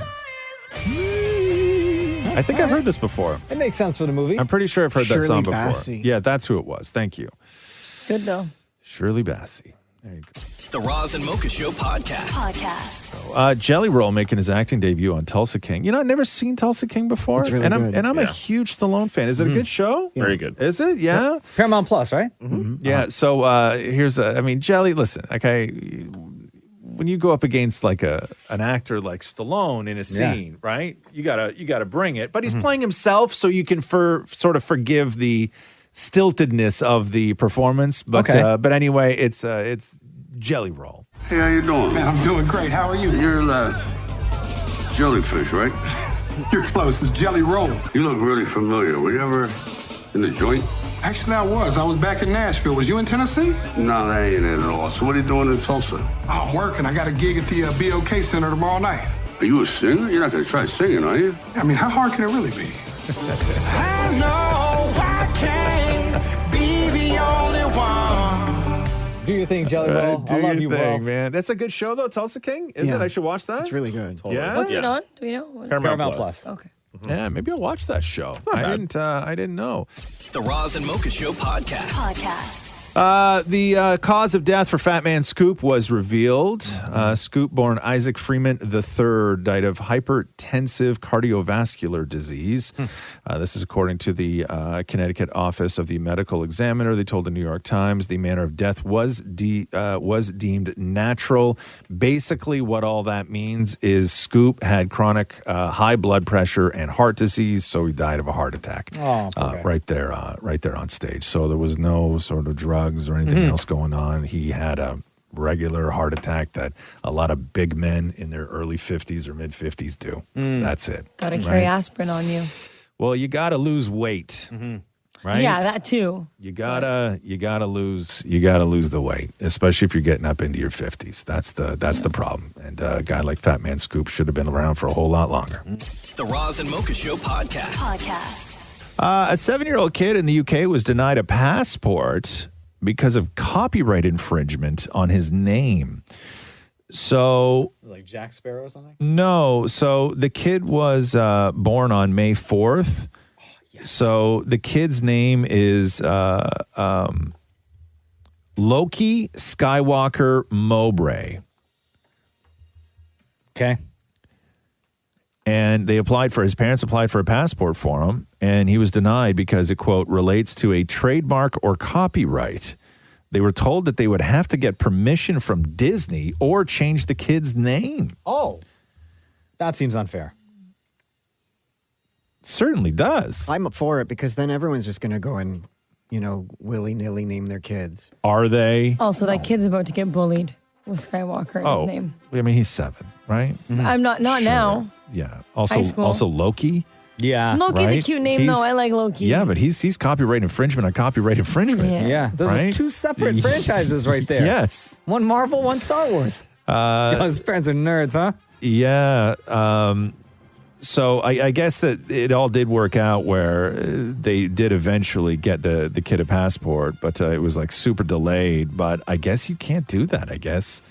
I think I've heard this before. It makes sense for the movie. I'm pretty sure I've heard that song before. Bassey. Yeah, that's who it was. Thank you. Good though. Shirley Bassey. There you go. The Roz and Mocha Show podcast. Jelly Roll making his acting debut on Tulsa King. You know, I've never seen Tulsa King before. It's really good. And I'm a huge Stallone fan. Is it a good show? Very good. Is it? Yeah. Paramount Plus, right? Yeah. So Jelly, listen, okay, when you go up against like an actor like Stallone in a scene, right? You gotta bring it. But he's playing himself, so you can sort of forgive the stiltedness of the performance. But anyway, it's Jelly Roll. Hey, how you doing? Man, I'm doing great. How are you? You're jellyfish, right? You're close. It's Jelly Roll. You look really familiar. Were you ever in the joint? Actually, I was. I was back in Nashville. Was you in Tennessee? No, that ain't it at all. So what are you doing in Tulsa? Oh, I'm working. I got a gig at the BOK Center tomorrow night. Are you a singer? You're not going to try singing, are you? I mean, how hard can it really be? I know I can't be the only one. Do your thing, Jelly Roll. I love you, bro. Man. That's a good show, though, Tulsa King. Is it? I should watch that? It's really good. Totally. Yeah? What's it on? Do we know? Paramount Plus. Okay. Yeah, maybe I'll watch that show. I didn't know. The Roz and Mocha Show podcast. The cause of death for Fat Man Scoop was revealed. Scoop, born Isaac Freeman III, died of hypertensive cardiovascular disease. This is according to the Connecticut Office of the Medical Examiner. They told the New York Times the manner of death was deemed natural. Basically, what all that means is Scoop had chronic high blood pressure and heart disease, so he died of a heart attack. Right there on stage. So there was no sort of drugs or anything else going on. He had a regular heart attack that a lot of big men in their early 50s or mid 50s do. That's it. Got to carry aspirin on you. Well, you got to lose weight, right? Yeah, that too. You gotta lose the weight, especially if you're getting up into your 50s. That's the problem. And a guy like Fat Man Scoop should have been around for a whole lot longer. The Roz and Mocha Show podcast. A 7-year-old kid in the UK was denied a passport because of copyright infringement on his name. So, like Jack Sparrow or something? No. So the kid was born on May 4th. Oh, yes. So the kid's name is Loki Skywalker Mowbray. Okay. And his parents applied for a passport for him, and he was denied because it, quote, relates to a trademark or copyright. They were told that they would have to get permission from Disney or change the kid's name. Oh, that seems unfair. Certainly does. I'm up for it because then everyone's just going to go and, willy-nilly name their kids. Are they? Also, that kid's about to get bullied with Skywalker in his name. I mean, he's 7, right? I'm not now. Yeah. High school. Also Loki. Yeah. Loki's a cute name, though. I like Loki. Yeah, but he's copyright infringement on copyright infringement. Yeah. Those are two separate franchises right there. Yes. One Marvel, one Star Wars. His parents are nerds, huh? Yeah. So I guess that it all did work out where they did eventually get the kid a passport, but it was like super delayed. But I guess you can't do that. I guess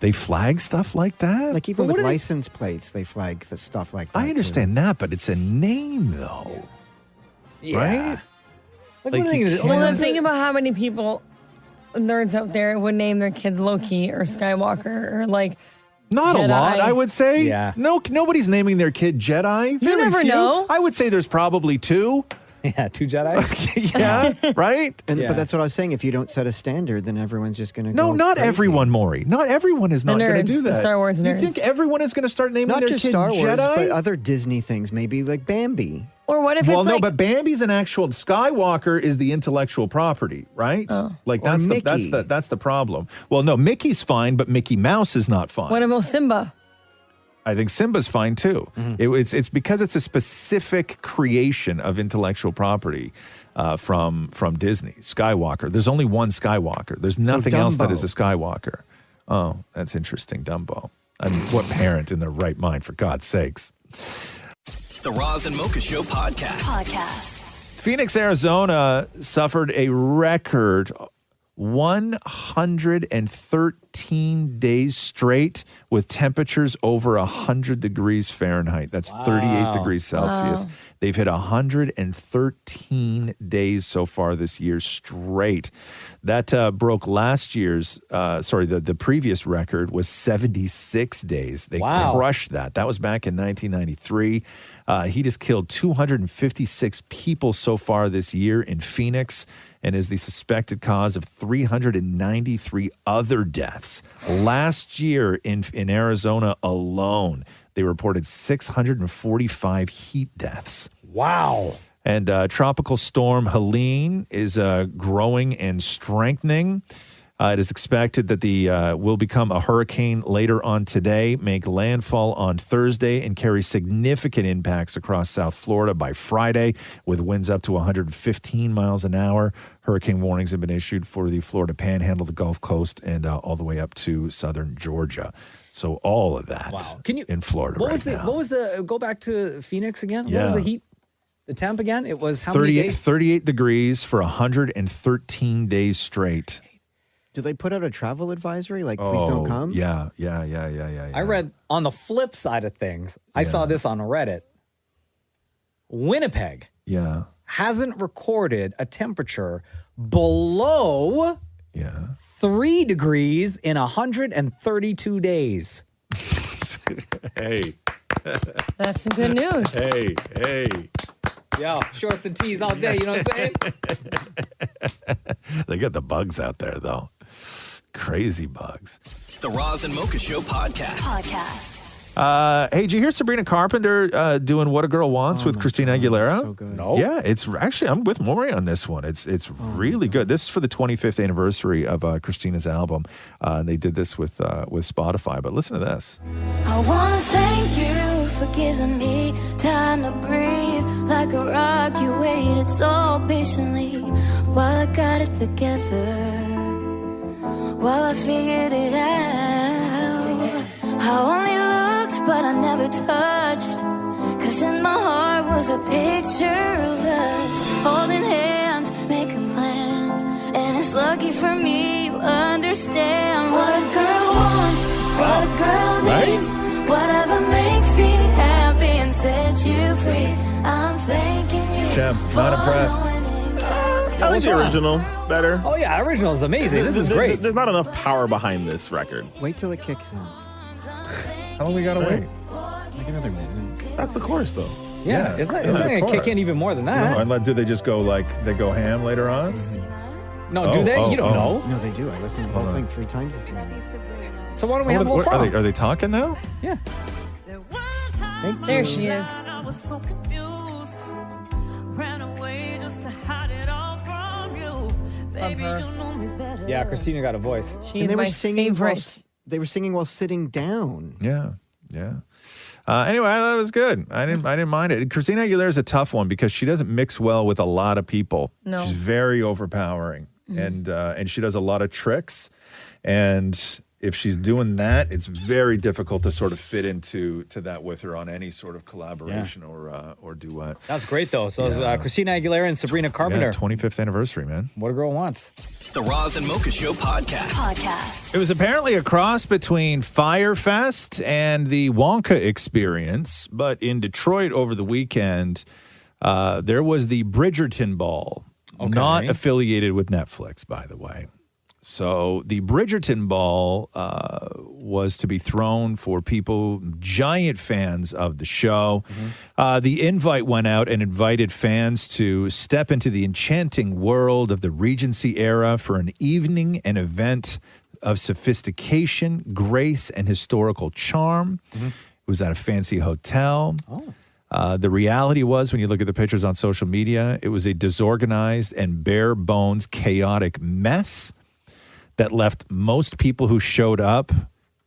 they flag stuff like that. Like even with license plates, they flag the stuff like that. I understand that, but it's a name though, right? Think about how many people, nerds out there, would name their kids Loki or Skywalker or like. Not Jedi. a lot, I would say. Yeah. No, nobody's naming their kid Jedi. You never know. I would say there's probably 2. Yeah, 2 Jedi. Yeah, right? But that's what I was saying. If you don't set a standard, then everyone's just going to No, go not crazy. everyone, Maury. Not everyone is not going to do that. The Star Wars nerds. You think everyone is going to start naming Not their just kid Star Wars, Jedi? but other Disney things, maybe like Bambi. Or what if Well, it's no, like... but Bambi's an actual Skywalker is the intellectual property, right? Like Or that's Mickey. that's the problem. Well, no, Mickey's fine, but Mickey Mouse is not fine. What about Simba? I think Simba's fine too. It's because it's a specific creation of intellectual property from Disney. Skywalker. There's only one Skywalker. There's nothing else that is a Skywalker. Oh, that's interesting. Dumbo. I mean, what parent in their right mind, for God's sakes? The Roz and Mocha Show podcast. Phoenix, Arizona suffered a record 113 days straight with temperatures over 100 degrees Fahrenheit. That's 38 degrees Celsius. Wow. They've hit 113 days so far this year straight. That broke last year's, the previous record was 76 days. They crushed that. That was back in 1993. He just killed 256 people so far this year in Phoenix and is the suspected cause of 393 other deaths. Last year in Arizona alone, they reported 645 heat deaths. Wow. And Tropical Storm Helene is growing and strengthening. It is expected that the will become a hurricane later on today, make landfall on Thursday, and carry significant impacts across South Florida by Friday, with winds up to 115 miles an hour. Hurricane warnings have been issued for the Florida Panhandle, the Gulf Coast, and all the way up to southern Georgia. So all of that in Florida What now. was the, go back to Phoenix again? Yeah. What was the heat? The temp again? It was how many days? 38 degrees for 113 days straight. Do they put out a travel advisory? Like, please don't come? Yeah. I read on the flip side of things, I saw this on Reddit. Winnipeg hasn't recorded a temperature below 3 degrees in 132 days. Hey. That's some good news. Hey. Yo, shorts and tees all day, you know what I'm saying? They got the bugs out there, though. Crazy bugs. The Roz and Mocha Show podcast. Hey, did you hear Sabrina Carpenter doing What a Girl Wants with Christina Aguilera? So good. No. Yeah, it's actually, I'm with Maurie on this one. It's really good. This is for the 25th anniversary of Christina's album. They did this with Spotify, but listen to this. I wanna thank you for giving me time to breathe. Like a rock, you waited so patiently while I got it together, while I figured it out. I only looked, but I never touched, 'cause in my heart was a picture of us holding hands, making plans. And it's lucky for me you understand what a girl wants, what a girl needs. Whatever makes me happy and sets you free. I'm thanking you. Shem, not impressed. I like the original better. Oh, yeah, original is amazing. This is great. There's not enough power behind this record. Wait till it kicks in. How long we gotta wait? Like another minute. That's the chorus, though. Yeah, it's not going to kick in even more than that. No, do they just go they go ham later on? No, do they? You don't know. No, they do. I listened to the whole thing 3 times this morning. So why don't we have the whole song? Are they talking now? Yeah. There she is. I was so confused. Ran away just to hide it all from you. Baby, you know me better. Yeah, Christina got a voice. She's my favorite. They were singing while sitting down. Yeah. Anyway, that was good. I didn't mind it. Christina Aguilera is a tough one because she doesn't mix well with a lot of people. No. She's very overpowering, and she does a lot of tricks. And if she's doing that, it's very difficult to sort of fit into that with her on any sort of collaboration or duet. That's great, though. So Christina Aguilera and Sabrina Carpenter. 25th anniversary, man. What a Girl Wants. The Roz and Mocha Show podcast. It was apparently a cross between Firefest and the Wonka experience, but in Detroit over the weekend, there was the Bridgerton Ball, not affiliated with Netflix, by the way. So the Bridgerton Ball was to be thrown for people, giant fans of the show. The invite went out and invited fans to step into the enchanting world of the Regency era for an evening and event of sophistication, grace, and historical charm. It was at a fancy hotel. The reality was, when you look at the pictures on social media, it was a disorganized and bare bones, chaotic mess that left most people who showed up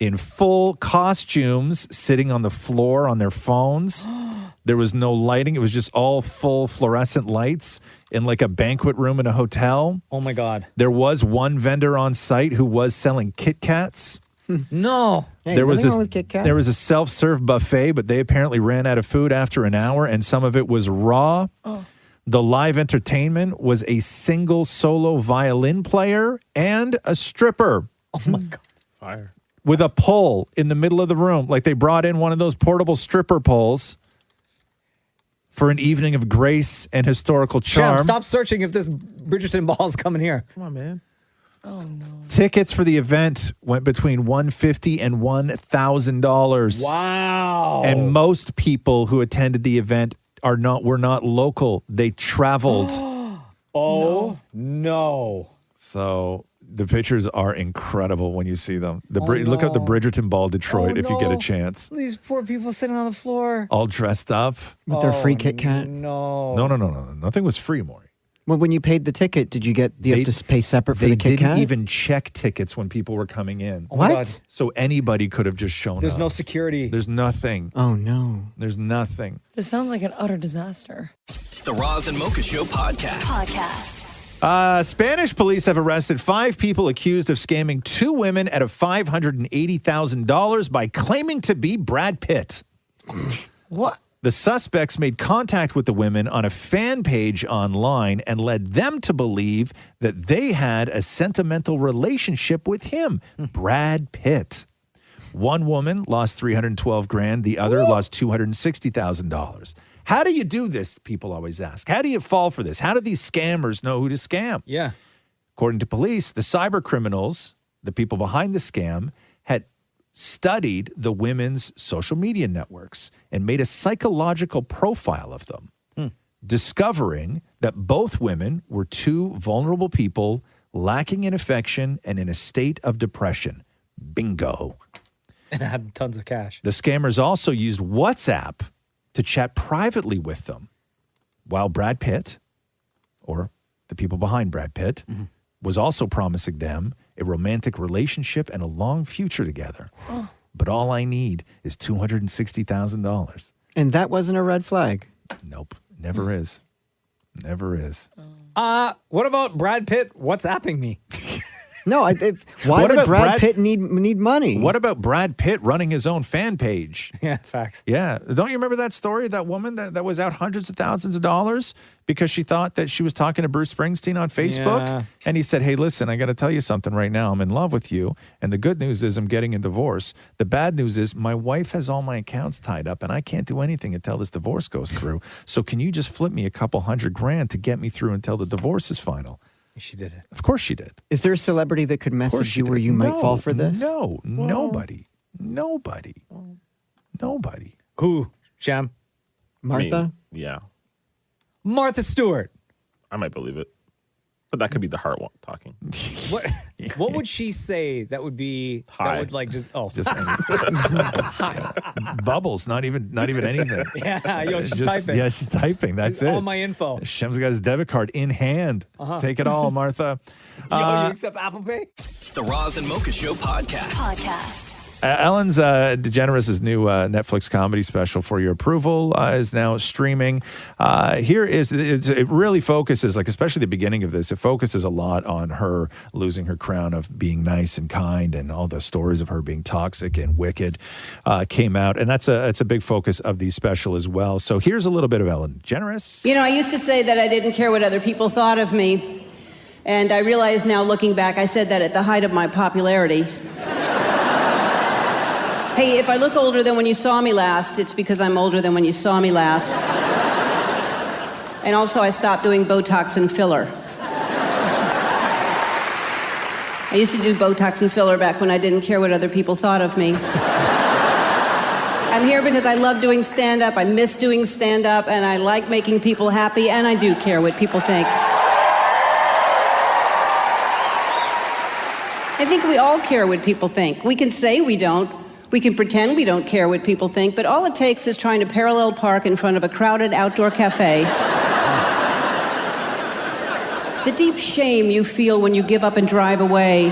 in full costumes sitting on the floor on their phones. There was no lighting. It was just all full fluorescent lights in like a banquet room in a hotel. Oh, my God. There was one vendor on site who was selling Kit Kats. No. Hey, there was wrong with Kit Kat. There was a self-serve buffet, but they apparently ran out of food after an hour, and some of it was raw. The live entertainment was a single solo violin player and a stripper. Oh my God. Fire. With a pole in the middle of the room. Like they brought in one of those portable stripper poles for an evening of grace and historical charm. Shem, stop searching if this Bridgerton ball's coming here. Come on, man. Oh, no. Tickets for the event went between $150 and $1,000. Wow. And most people who attended the event were not local. They traveled. No. So the pictures are incredible when you see them. Look at the Bridgerton Ball, Detroit, if you get a chance. These poor people sitting on the floor. All dressed up. With their free Kit Kat? No. No. Nothing was free, Maury. Well, when you paid the ticket, do you have to pay separate for the Kit Kat? They didn't even check tickets when people were coming in. Oh my God. So anybody could have just shown There's up. no security. There's nothing. Oh, no. There's nothing. This sounds like an utter disaster. The Roz and Mocha Show podcast. Spanish police have arrested 5 people accused of scamming 2 women out of $580,000 by claiming to be Brad Pitt. What? The suspects made contact with the women on a fan page online and led them to believe that they had a sentimental relationship with him, Brad Pitt. One woman lost $312,000, the other lost $260,000. How do you do this? People always ask. How do you fall for this? How do these scammers know who to scam? Yeah. According to police, the cyber criminals, the people behind the scam, had studied the women's social media networks and made a psychological profile of them, discovering that both women were 2 vulnerable people lacking in affection and in a state of depression. Bingo. And had tons of cash. The scammers also used WhatsApp to chat privately with them, while Brad Pitt, or the people behind Brad Pitt, was also promising them a romantic relationship and a long future together. But all I need is $260,000. And that wasn't a red flag? Nope. Never is. Never is. What about Brad Pitt WhatsApping me? No, why would Brad Pitt need money? What about Brad Pitt running his own fan page? Yeah, facts. Yeah. Don't you remember that story, that woman that was out hundreds of thousands of dollars because she thought that she was talking to Bruce Springsteen on Facebook? Yeah. And he said, hey, listen, I got to tell you something right now. I'm in love with you. And the good news is I'm getting a divorce. The bad news is my wife has all my accounts tied up and I can't do anything until this divorce goes through. So can you just flip me a couple $100,000 to get me through until the divorce is final? She did it. Of course she did. Is there a celebrity that could message you where you might fall for this? No, nobody. Who, Shem? Martha? Yeah. Martha Stewart. I might believe it. But that could be the heart talking. What would she say that would be Hi. that would like just Bubbles, not even anything. Yeah, she's typing. Yeah, she's typing. That's it. All my info. Shem's got his debit card in hand. Take it all, Martha. You accept Apple Pay? The Roz and Mocha Show podcast. Ellen DeGeneres' new Netflix comedy special For Your Approval is now streaming. It really focuses, like especially the beginning of this, it focuses a lot on her losing her crown of being nice and kind, and all the stories of her being toxic and wicked came out, and it's a big focus of the special as well. So here's a little bit of Ellen DeGeneres. You know, I used to say that I didn't care what other people thought of me, and I realize now, looking back, I said that at the height of my popularity. Hey, if I look older than when you saw me last, it's because I'm older than when you saw me last. And also, I stopped doing Botox and filler. I used to do Botox and filler back when I didn't care what other people thought of me. I'm here because I love doing stand-up, I miss doing stand-up, and I like making people happy, and I do care what people think. I think we all care what people think. We can say we don't. We can pretend we don't care what people think, but all it takes is trying to parallel park in front of a crowded outdoor cafe. The deep shame you feel when you give up and drive away.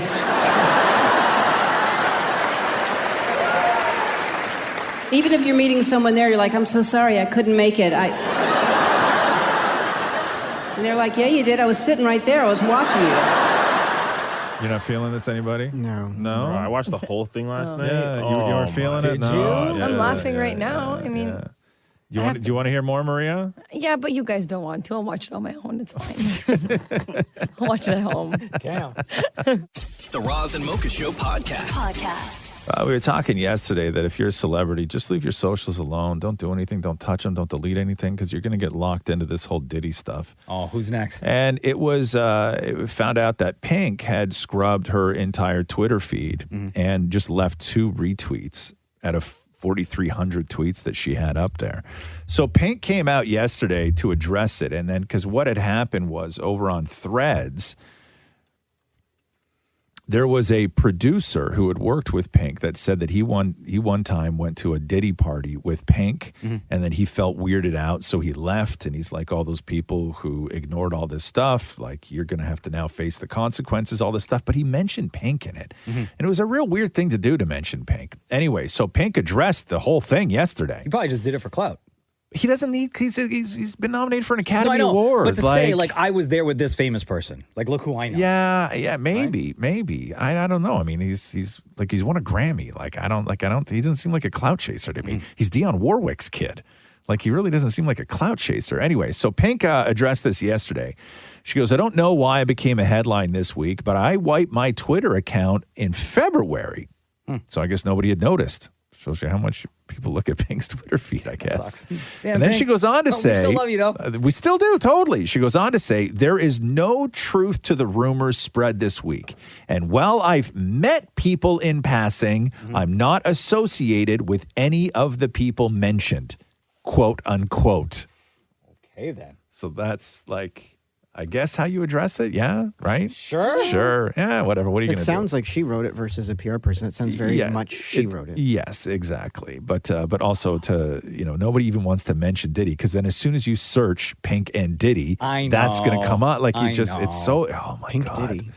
Even if you're meeting someone there, you're like, I'm so sorry, I couldn't make it. And they're like, yeah, you did. I was sitting right there. I was watching you. You're not feeling this, anybody? No. No? I watched the whole thing last night. Yeah, you were feeling it? Did No. you? Yeah, I'm laughing yeah, right now. I mean, Do you want to hear more, Maria? Yeah, but you guys don't want to. I'll watch it on my own. It's fine. I'll watch it at home. Damn. The Roz and Mocha Show podcast. We were talking yesterday that if you're a celebrity, just leave your socials alone. Don't do anything. Don't touch them. Don't delete anything because you're going to get locked into this whole Diddy stuff. Oh, who's next? And it was it found out that Pink had scrubbed her entire Twitter feed and just left 2 retweets out of 4,300 tweets that she had up there. So Pink came out yesterday to address it. And then, because what had happened was over on Threads, there was a producer who had worked with Pink that said that he one time went to a Diddy party with Pink, and then he felt weirded out, so he left. And he's like, all those people who ignored all this stuff, like, you're going to have to now face the consequences, all this stuff. But he mentioned Pink in it. And it was a real weird thing to do, to mention Pink. Anyway, so Pink addressed the whole thing yesterday. He probably just did it for clout. He doesn't need, he's been nominated for an Academy Award. But to say, like, I was there with this famous person. Like, look who I know. Yeah, maybe. I don't know. I mean, he's won a Grammy. He doesn't seem like a clout chaser to me. He's Dionne Warwick's kid. Like, he really doesn't seem like a clout chaser. Anyway, so Pink addressed this yesterday. She goes, I don't know why I became a headline this week, but I wiped my Twitter account in February. So I guess nobody had noticed. Shows you how much people look at Pink's Twitter feed, I guess. Yeah, and then she goes on to say... We still love you, though. We still do, totally. She goes on to say, there is no truth to the rumors spread this week. And while I've met people in passing, I'm not associated with any of the people mentioned. Quote, unquote. Okay, then. So that's like... I guess how you address it, yeah, right? Sure. Yeah, whatever. What are you going to do? It sounds like she wrote it versus a PR person. It sounds very much she wrote it. Yes, exactly. But also to, nobody even wants to mention Diddy because then as soon as you search Pink and Diddy, that's going to come up. Like it's so, oh my Pink God. Diddy.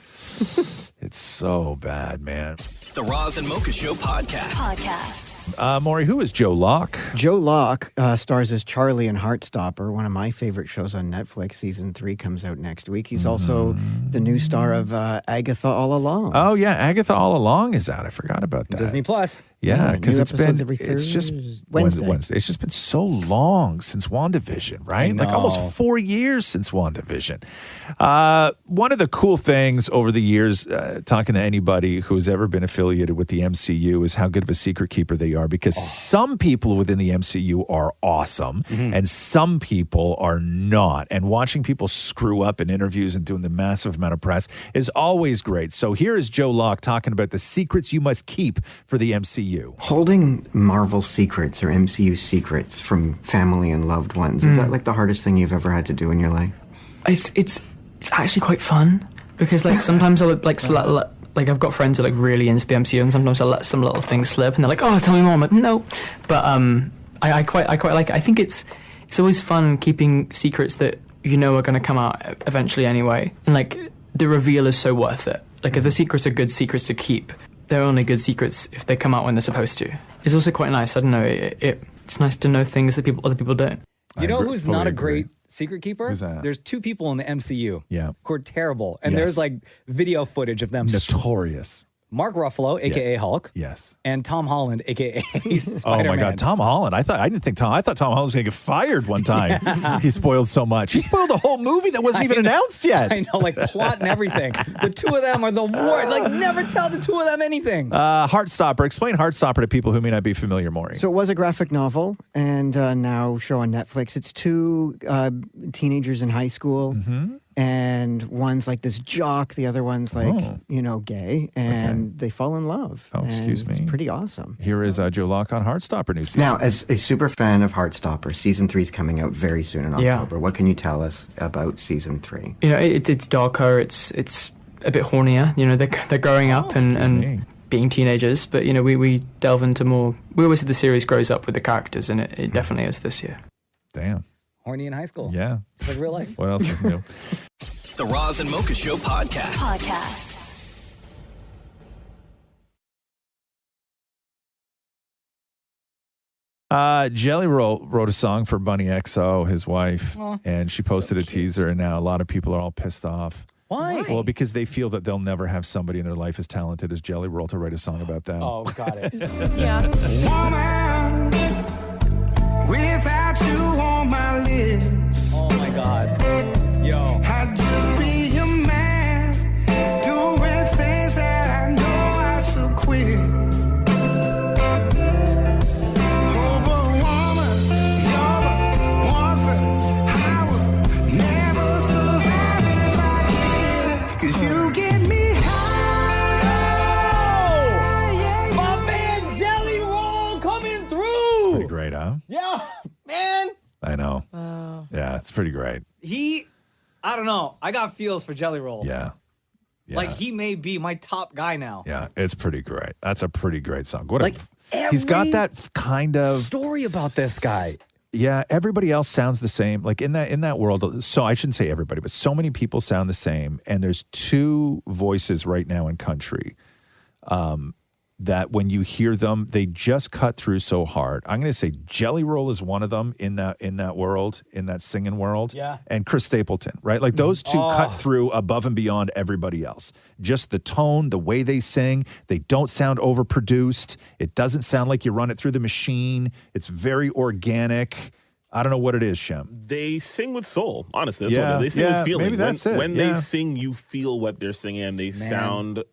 It's so bad, man. The Roz and Mocha Show podcast. Maurie, who is Joe Locke? Joe Locke stars as Charlie in Heartstopper, one of my favorite shows on Netflix. Season 3 comes out next week. He's also the new star of Agatha All Along. Oh, yeah. Agatha All Along is out. I forgot about that. Disney Plus. Yeah, because new it's episodes been every Wednesday. It's just been so long since WandaVision, right? Like almost 4 years since WandaVision. One of the cool things over the years, talking to anybody who's ever been affiliated with the MCU, is how good of a secret keeper they are. Because some people within the MCU are awesome, and some people are not. And watching people screw up in interviews and doing the massive amount of press is always great. So here is Joe Locke talking about the secrets you must keep for the MCU. Holding Marvel secrets or MCU secrets from family and loved ones, is that like the hardest thing you've ever had to do in your life? It's actually quite fun because like sometimes I'll like I've got friends that are like really into the MCU and sometimes I let some little things slip and they're like, oh, tell me more. I'm like, no. But I quite like it. I think it's always fun keeping secrets that are going to come out eventually anyway. And like the reveal is so worth it. Like if the secrets are good secrets to keep, they're only good secrets if they come out when they're supposed to. It's also quite nice. I don't know. It's nice to know things that other people don't. You know who's not a great secret keeper? Who's that? There's 2 people in the MCU who are terrible. And Yes. there's like video footage of them. Notorious. Mark Ruffalo, a.k.a. Hulk. Yes. And Tom Holland, a.k.a. Oh Spider-Man. my God, Tom Holland! I thought Tom Holland was going to get fired one time. He spoiled so much. He spoiled the whole movie that wasn't even announced yet. I know, like plot and everything. The 2 of them are the worst. Like never tell the 2 of them anything. Heartstopper. Explain Heartstopper to people who may not be familiar, Maury. So it was a graphic novel and now show on Netflix. It's 2 teenagers in high school. And one's like this jock, the other one's like, gay, and they fall in love. Oh, excuse me. It's pretty awesome. Here is Joe Locke on Heartstopper new season. Now, as a super fan of Heartstopper, season 3 is coming out very soon in October. What can you tell us about season 3? It's darker. It's a bit hornier. They're growing up and being teenagers, but we delve into more. We always say the series grows up with the characters, and it definitely is this year. Damn. Horny in high school. Yeah. It's like real life. What else is new? The Roz and Mocha Show podcast. Jelly Roll wrote a song for Bunny XO, his wife, and she posted a teaser, and now a lot of people are all pissed off. Why? Well, because they feel that they'll never have somebody in their life as talented as Jelly Roll to write a song about them. Oh, got it. Yeah. Woman, without you Man. I know. Wow. Yeah, it's pretty great. I don't know. I got feels for Jelly Roll. Yeah. Like, he may be my top guy now. Yeah, it's pretty great. That's a pretty great song. He's every got that kind of story about this guy. Yeah, everybody else sounds the same. Like in that world, so I shouldn't say everybody, but so many people sound the same. And there's two voices right now in country that when you hear them, they just cut through so hard. I'm going to say Jelly Roll is one of them in that world, in that singing world. Yeah. And Chris Stapleton, right? Like those two cut through above and beyond everybody else. Just the tone, the way they sing, they don't sound overproduced. It doesn't sound like you run it through the machine. It's very organic. I don't know what it is, Shem. They sing with soul, honestly. That's Yeah, what they sing yeah, with feeling. maybe that's it, When yeah. they sing, you feel what they're singing, and they sound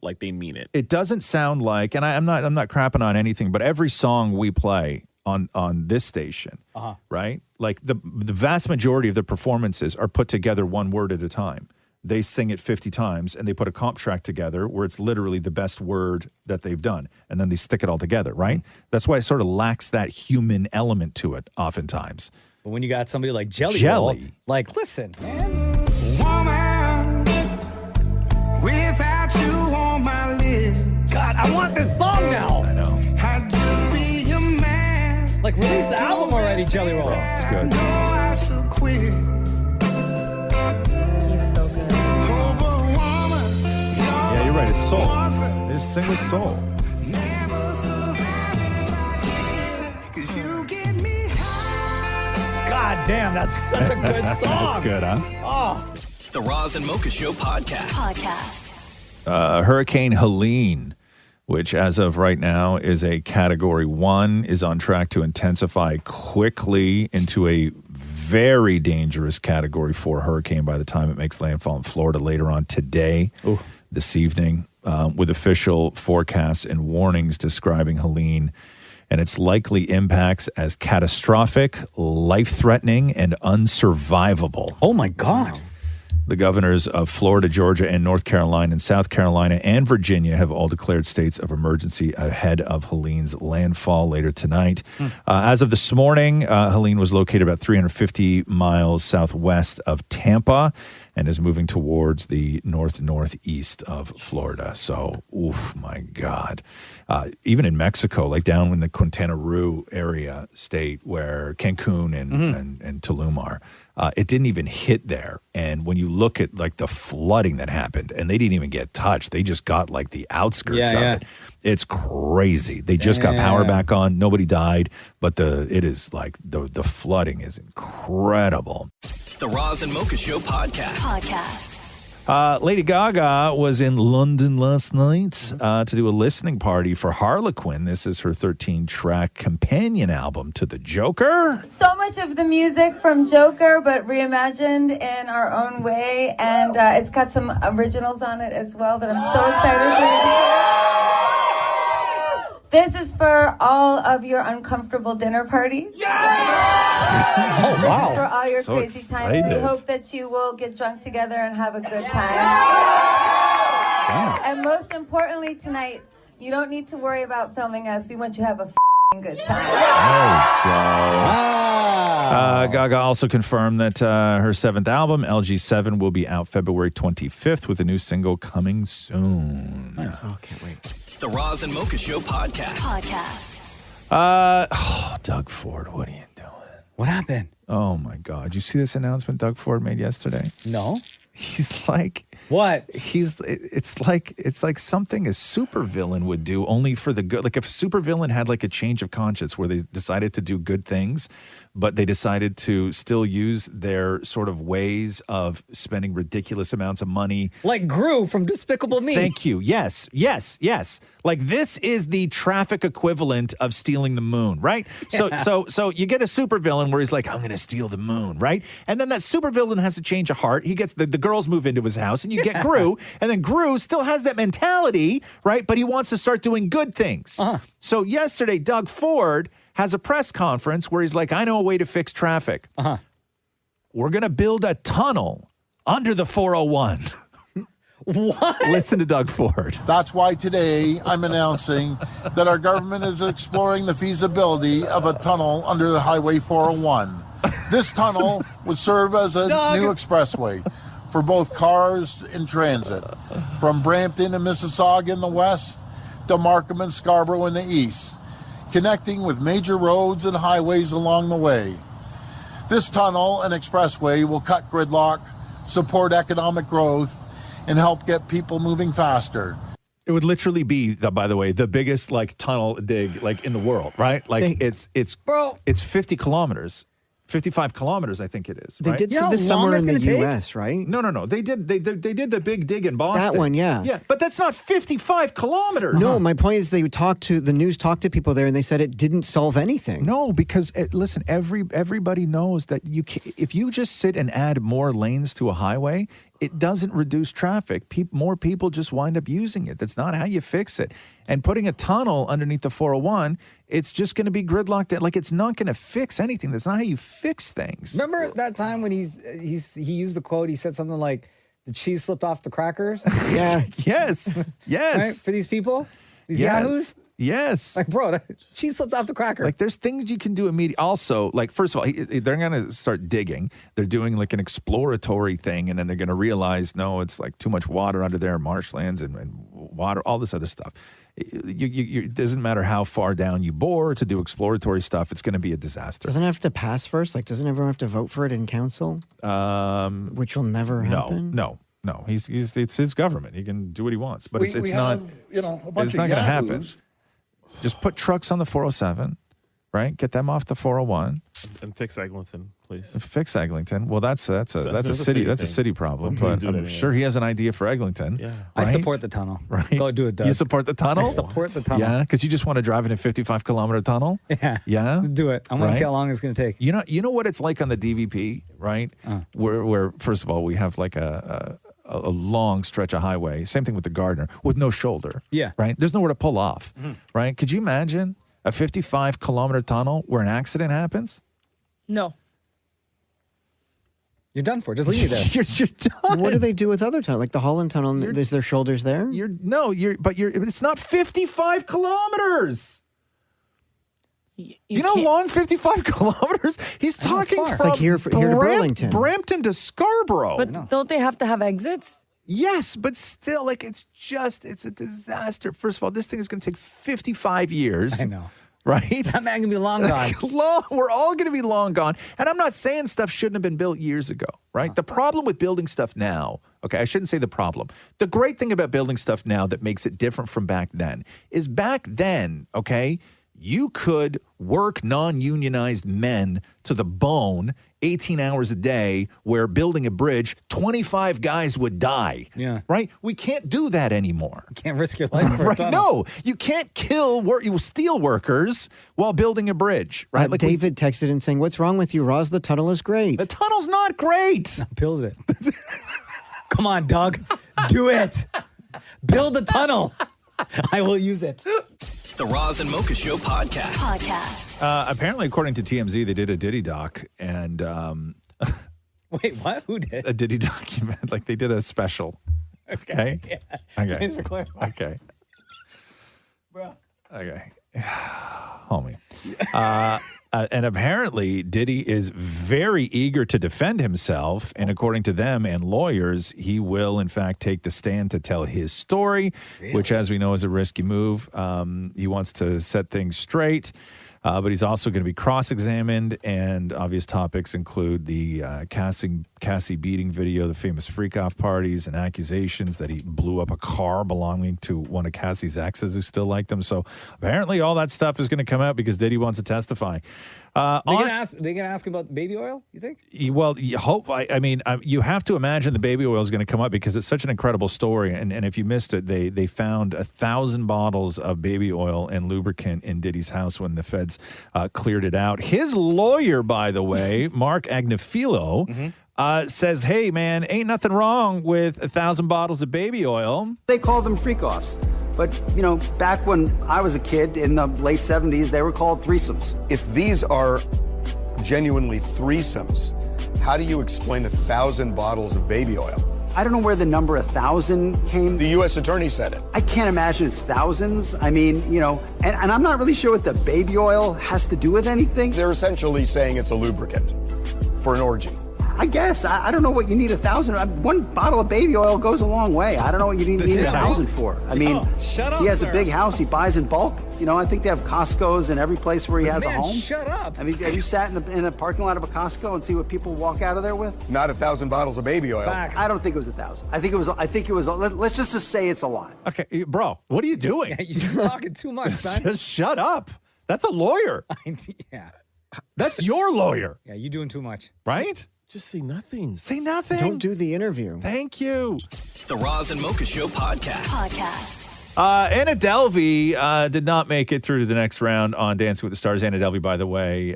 like they mean it. It doesn't sound like, and I'm not crapping on anything, but every song we play on this station, right? Like the vast majority of the performances are put together one word at a time. They sing it 50 times, and they put a comp track together where it's literally the best word that they've done, and then they stick it all together, right? That's why it sort of lacks that human element to it oftentimes. But when you got somebody like Jelly Roll, like, listen, man. Woman, without you on my list. God, I want this song now. I know. I'd just be a man. Like, release the album already, Jelly Roll. It's good. No, I should quit. He's so good. Yeah, you're right. It's soul. They just sing with soul. God damn, that's such a good song. That's good, huh? Oh. The Roz and Mocha Show podcast. Hurricane Helene, which as of right now is a Category 1, is on track to intensify quickly into a very dangerous Category 4 hurricane by the time it makes landfall in Florida later on today, this evening, with official forecasts and warnings describing Helene and its likely impacts as catastrophic, life-threatening, and unsurvivable. Oh, my God. The governors of Florida, Georgia, and North Carolina, and South Carolina, and Virginia have all declared states of emergency ahead of Helene's landfall later tonight. As of this morning, Helene was located about 350 miles southwest of Tampa and is moving towards the northeast of Florida. So, oof, my God. Even in Mexico, like down in the Quintana Roo area state where Cancun and Tulum are, it didn't even hit there. And when you look at like the flooding that happened, and they didn't even get touched, they just got like the outskirts of it. It's crazy. They just got power back on. Nobody died, but it is like the flooding is incredible. The Roz and Mocha Show podcast. Lady Gaga was in London last night to do a listening party for Harlequin. This is her 13-track companion album to the Joker. So much of the music from Joker, but reimagined in our own way. And it's got some originals on it as well that I'm so excited for you to hear. This is for all of your uncomfortable dinner parties. Oh, wow. For all your So crazy times. We excited. hope that you will get drunk together and have a good time. And most importantly tonight, you don't need to worry about filming us. We want you to have a good time. Gaga also confirmed that her 7th album, LG7, will be out February 25th with a new single coming soon. Nice. Oh, can't wait. The Roz and Mocha Show podcast. Doug Ford, what are you doing? What happened? Oh, my God. Did you see this announcement Doug Ford made yesterday? No. He's like... What? It's like something a supervillain would do, only for the good. Like if a supervillain had like a change of conscience where they decided to do good things, but they decided to still use their sort of ways of spending ridiculous amounts of money. Like Gru from Despicable Me. Thank you. Yes. Like this is the traffic equivalent of stealing the moon, right? So you get a supervillain where he's like, I'm going to steal the moon, right? And then that supervillain has a change of heart. He gets the girls move into his house, and you get Gru, and then Gru still has that mentality, right? But he wants to start doing good things. So yesterday, Doug Ford has a press conference where he's like, I know a way to fix traffic. We're going to build a tunnel under the 401. What? Listen to Doug Ford. That's why today I'm announcing that our government is exploring the feasibility of a tunnel under the Highway 401. This tunnel would serve as a new expressway for both cars in transit, from Brampton and Mississauga in the west to Markham and Scarborough in the east, connecting with major roads and highways along the way. This tunnel and expressway will cut gridlock, support economic growth, and help get people moving faster. It would literally be, by the way, the biggest tunnel dig in the world, right? It's 50 kilometers. 55 kilometers, I think it is. They right? did this somewhere in the U.S., right? No. They did the big dig in Boston. That one, yeah. Yeah, but that's not 55 kilometers. No, my point is the news talked to people there, and they said it didn't solve anything. No, because listen, everybody knows that if you just sit and add more lanes to a highway, it doesn't reduce traffic. More people just wind up using it. That's not how you fix it. And putting a tunnel underneath the 401, it's just going to be gridlocked. It's not going to fix anything. That's not how you fix things. Remember that time when he used the quote? He said something like, "The cheese slipped off the crackers." Yeah. Yes. Right? For these people, these yahoos. Yes. Bro, cheese slipped off the cracker. There's things you can do immediately. Also, first of all, they're going to start digging. They're doing an exploratory thing, and then they're going to realize, no, it's too much water under there, marshlands and water, all this other stuff. It doesn't matter how far down you bore to do exploratory stuff. It's going to be a disaster. Doesn't it have to pass first? Doesn't everyone have to vote for it in council? Which will never happen? No. It's his government. He can do what he wants, but it's not. A bunch it's not going to happen. Just put trucks on the 407, right? Get them off the 401 and fix Eglinton, please. Fix Eglinton. Well, that's a city. That's a city problem. But I'm sure he has an idea for Eglinton. Yeah, right? I support the tunnel. Right? Go do it, Doug. You support the tunnel? I support the tunnel. Yeah, because you just want to drive in a 55-kilometer tunnel. Yeah. Yeah. Do it. I want to see how long it's going to take. You know what it's like on the DVP, right? Where first of all we have a long stretch of highway. Same thing with the Gardner with no shoulder. Yeah. Right? There's nowhere to pull off. Mm-hmm. Right? Could you imagine a 55-kilometer tunnel where an accident happens? No. You're done for. Just leave it there. You're done. What do they do with other tunnels? Like the Holland Tunnel, is there shoulders there? It's not 55 kilometers. You know how long 55 kilometers? He's talking from here to Burlington. Brampton to Scarborough. But don't they have to have exits? Yes, but still, it's a disaster. First of all, this thing is going to take 55 years. I know. Right? That man going to be long gone. We're all going to be long gone. And I'm not saying stuff shouldn't have been built years ago, right? The problem with building stuff now, okay, I shouldn't say the problem. The great thing about building stuff now that makes it different from back then is back then, okay, you could work non-unionized men to the bone 18 hours a day where building a bridge, 25 guys would die. Yeah. Right? We can't do that anymore. You can't risk your life for a tunnel. No, you can't kill steel workers while building a bridge. Right? David texted in saying, "What's wrong with you, Roz? The tunnel is great." The tunnel's not great. Build it. Come on, Doug. Do it. Build a tunnel. I will use it. The Roz and Mocha Show podcast. Apparently, according to TMZ, they did a Diddy doc, and wait, what? Who did a Diddy document? They did a special. Okay. Yeah. Okay. Thanks for clarifying. Okay. Bro. Okay. Homie. And apparently, Diddy is very eager to defend himself. And according to them and lawyers, he will, in fact, take the stand to tell his story, which, as we know, is a risky move. He wants to set things straight. But he's also going to be cross-examined, and obvious topics include the Cassie beating video, the famous freak-off parties, and accusations that he blew up a car belonging to one of Cassie's exes who still liked him. So apparently all that stuff is going to come out because Diddy wants to testify. They gonna ask about baby oil, you think? Well, you hope. I mean, you have to imagine the baby oil is going to come up because it's such an incredible story. And if you missed it, they found 1,000 bottles of baby oil and lubricant in Diddy's house when the feds cleared it out. His lawyer, by the way, Mark Agnifilo, says, "Hey, man, ain't nothing wrong with 1,000 bottles of baby oil." They call them freak-offs. But, back when I was a kid in the late 70s, they were called threesomes. If these are genuinely threesomes, how do you explain 1,000 bottles of baby oil? I don't know where the number 1,000 came. The U.S. Attorney said it. I can't imagine it's thousands. I mean, you know, and I'm not really sure what the baby oil has to do with anything. They're essentially saying it's a lubricant for an orgy. I guess. I don't know what you need 1,000. One bottle of baby oil goes a long way. I don't know what you need 1,000 for. I mean, shut up, he has sir. a big house. He buys in bulk. You know, I think they have Costco's in every place where he has a home. Shut up. I mean, have you sat in the parking lot of a Costco and see what people walk out of there with? Not 1,000 bottles of baby oil. Facts. I don't think it was 1,000. I think it was. Let's just say it's a lot. Okay, bro, what are you doing? Yeah, you're talking too much, son. Just shut up. That's a lawyer. Yeah. That's your lawyer. Yeah, you're doing too much. Right? Just say nothing. Say nothing. Don't do the interview. Thank you. The Roz and Mocha Show podcast. Anna Delvey did not make it through to the next round on Dancing with the Stars. Anna Delvey, by the way,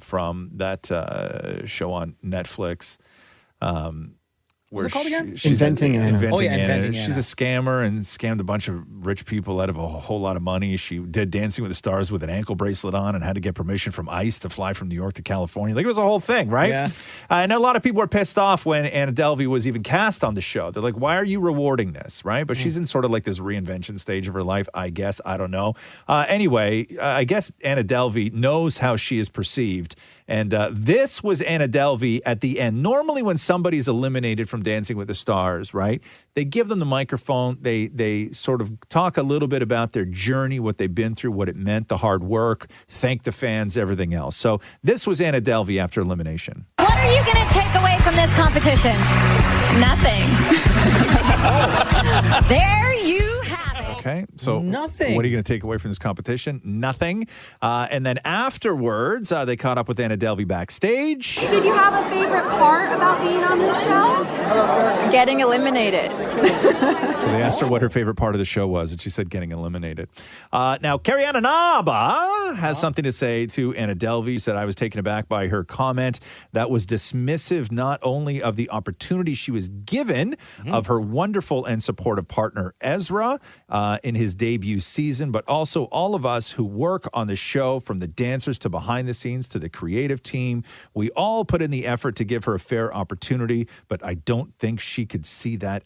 from that show on Netflix. What's it called again? Inventing Anna. Inventing Anna. She's a scammer and scammed a bunch of rich people out of a whole lot of money. She did Dancing with the Stars with an ankle bracelet on and had to get permission from ICE to fly from New York to California. Like, it was a whole thing, right? Yeah. And a lot of people were pissed off when Anna Delvey was even cast on the show. They're like, why are you rewarding this, right? But she's in sort of like this reinvention stage of her life, I guess. I don't know. Anyway, I guess Anna Delvey knows how she is perceived. And this was Anna Delvey at the end. Normally when somebody's eliminated from Dancing with the Stars, right, they give them the microphone. They sort of talk a little bit about their journey, what they've been through, what it meant, the hard work, thank the fans, everything else. So this was Anna Delvey after elimination. What are you going to take away from this competition? Nothing. There you have it. Okay, so nothing. What are you going to take away from this competition? Nothing. And then afterwards, they caught up with Anna Delvey backstage. Did you have a favorite part about being on this show? Getting eliminated. So they asked her what her favorite part of the show was, and she said getting eliminated. Now, Kariana Naba has something to say to Anna Delvey. She said, I was taken aback by her comment that was dismissive not only of the opportunity she was given of her wonderful and supportive partner, Ezra, in his debut season, but also all of us who work on the show, from the dancers to behind the scenes to the creative team. We all put in the effort to give her a fair opportunity, but I don't think she could see that.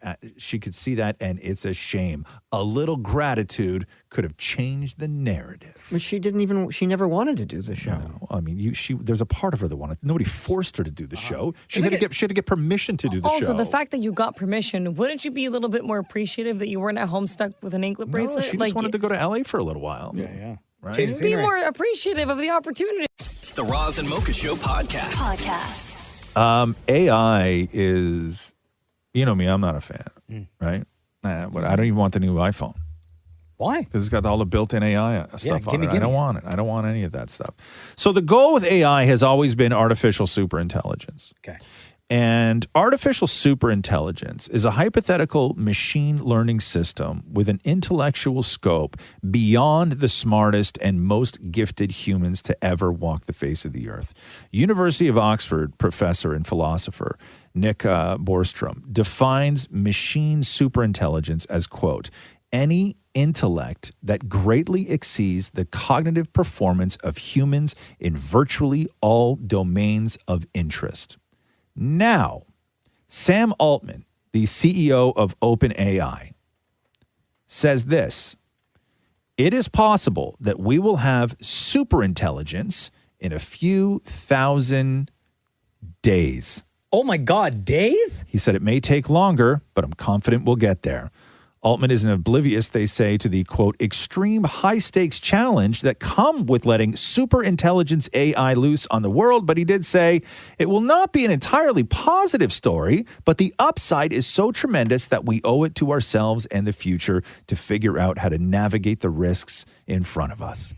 And it's a shame. A little gratitude could have changed the narrative. Well, she never wanted to do the show. No, I mean, there's a part of her that wanted. Nobody forced her to do the show. She had to get permission to do the show. Also, the fact that you got permission, wouldn't you be a little bit more appreciative that you weren't at home stuck with an anklet bracelet? She just wanted to go to LA for a little while. Yeah. Right? Be more appreciative of the opportunity. The Roz and Mocha Show podcast. AI is, you know me, I'm not a fan, right? I don't even want the new iPhone. Why? Because it's got all the built-in AI stuff on it. I gimme. don't want it. I don't want any of that stuff. So the goal with AI has always been artificial superintelligence. Okay. And artificial superintelligence is a hypothetical machine learning system with an intellectual scope beyond the smartest and most gifted humans to ever walk the face of the earth. University of Oxford professor and philosopher Nick Bostrom defines machine superintelligence as, quote, any intellect that greatly exceeds the cognitive performance of humans in virtually all domains of interest. Now, Sam Altman, the CEO of OpenAI, says this: it is possible that we will have superintelligence in a few thousand days. Oh my God, days? He said it may take longer, but I'm confident we'll get there. Altman isn't oblivious, they say, to the, quote, extreme high-stakes challenge that come with letting superintelligence AI loose on the world, but he did say it will not be an entirely positive story, but the upside is so tremendous that we owe it to ourselves and the future to figure out how to navigate the risks in front of us.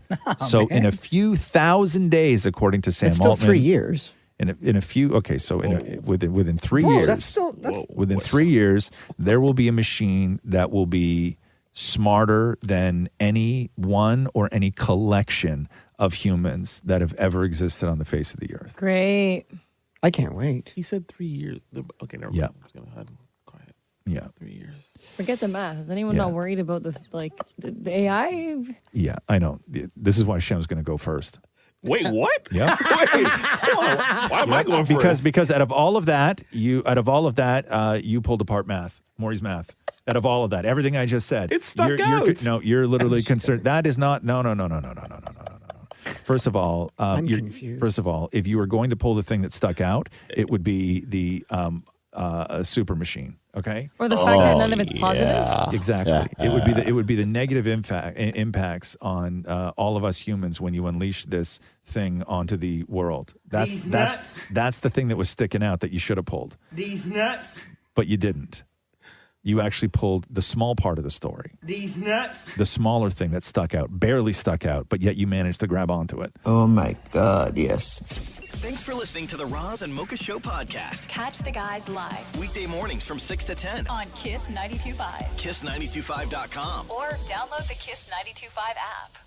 In a few thousand days, according to Sam It's still Altman. 3 years. In a few, okay, so within 3 Whoa, years, that's within 3 years, there will be a machine that will be smarter than any one or any collection of humans that have ever existed on the face of the earth. Great. I can't wait. He said 3 years. Okay, never mind. Yeah. I'm just going to hide quiet. Yeah. 3 years. Forget the math. Is anyone not worried about the AI? Yeah, I know. This is why Shem's going to go first. Wait, what? Yeah. Why am I going first? Because out of all of that, you pulled apart math, Maurie's math. Out of all of that, everything I just said, it stuck out. You're literally concerned. That is not. No. First of all, I'm confused. First of all, if you were going to pull the thing that stuck out, it would be the super machine. Okay. Or the fact that none of it's positive. Exactly. It would be the negative impacts on all of us humans when you unleash this thing onto the world. That's the thing that was sticking out that you should have pulled. These nuts. But you didn't. You actually pulled the small part of the story. These nuts. The smaller thing that stuck out, barely stuck out, but yet you managed to grab onto it. Oh my God, yes. Thanks for listening to the Roz and Mocha Show podcast. Catch the guys live Weekday mornings from 6 to 10 on Kiss 92.5. KISS925.com. Or download the Kiss 92.5 app.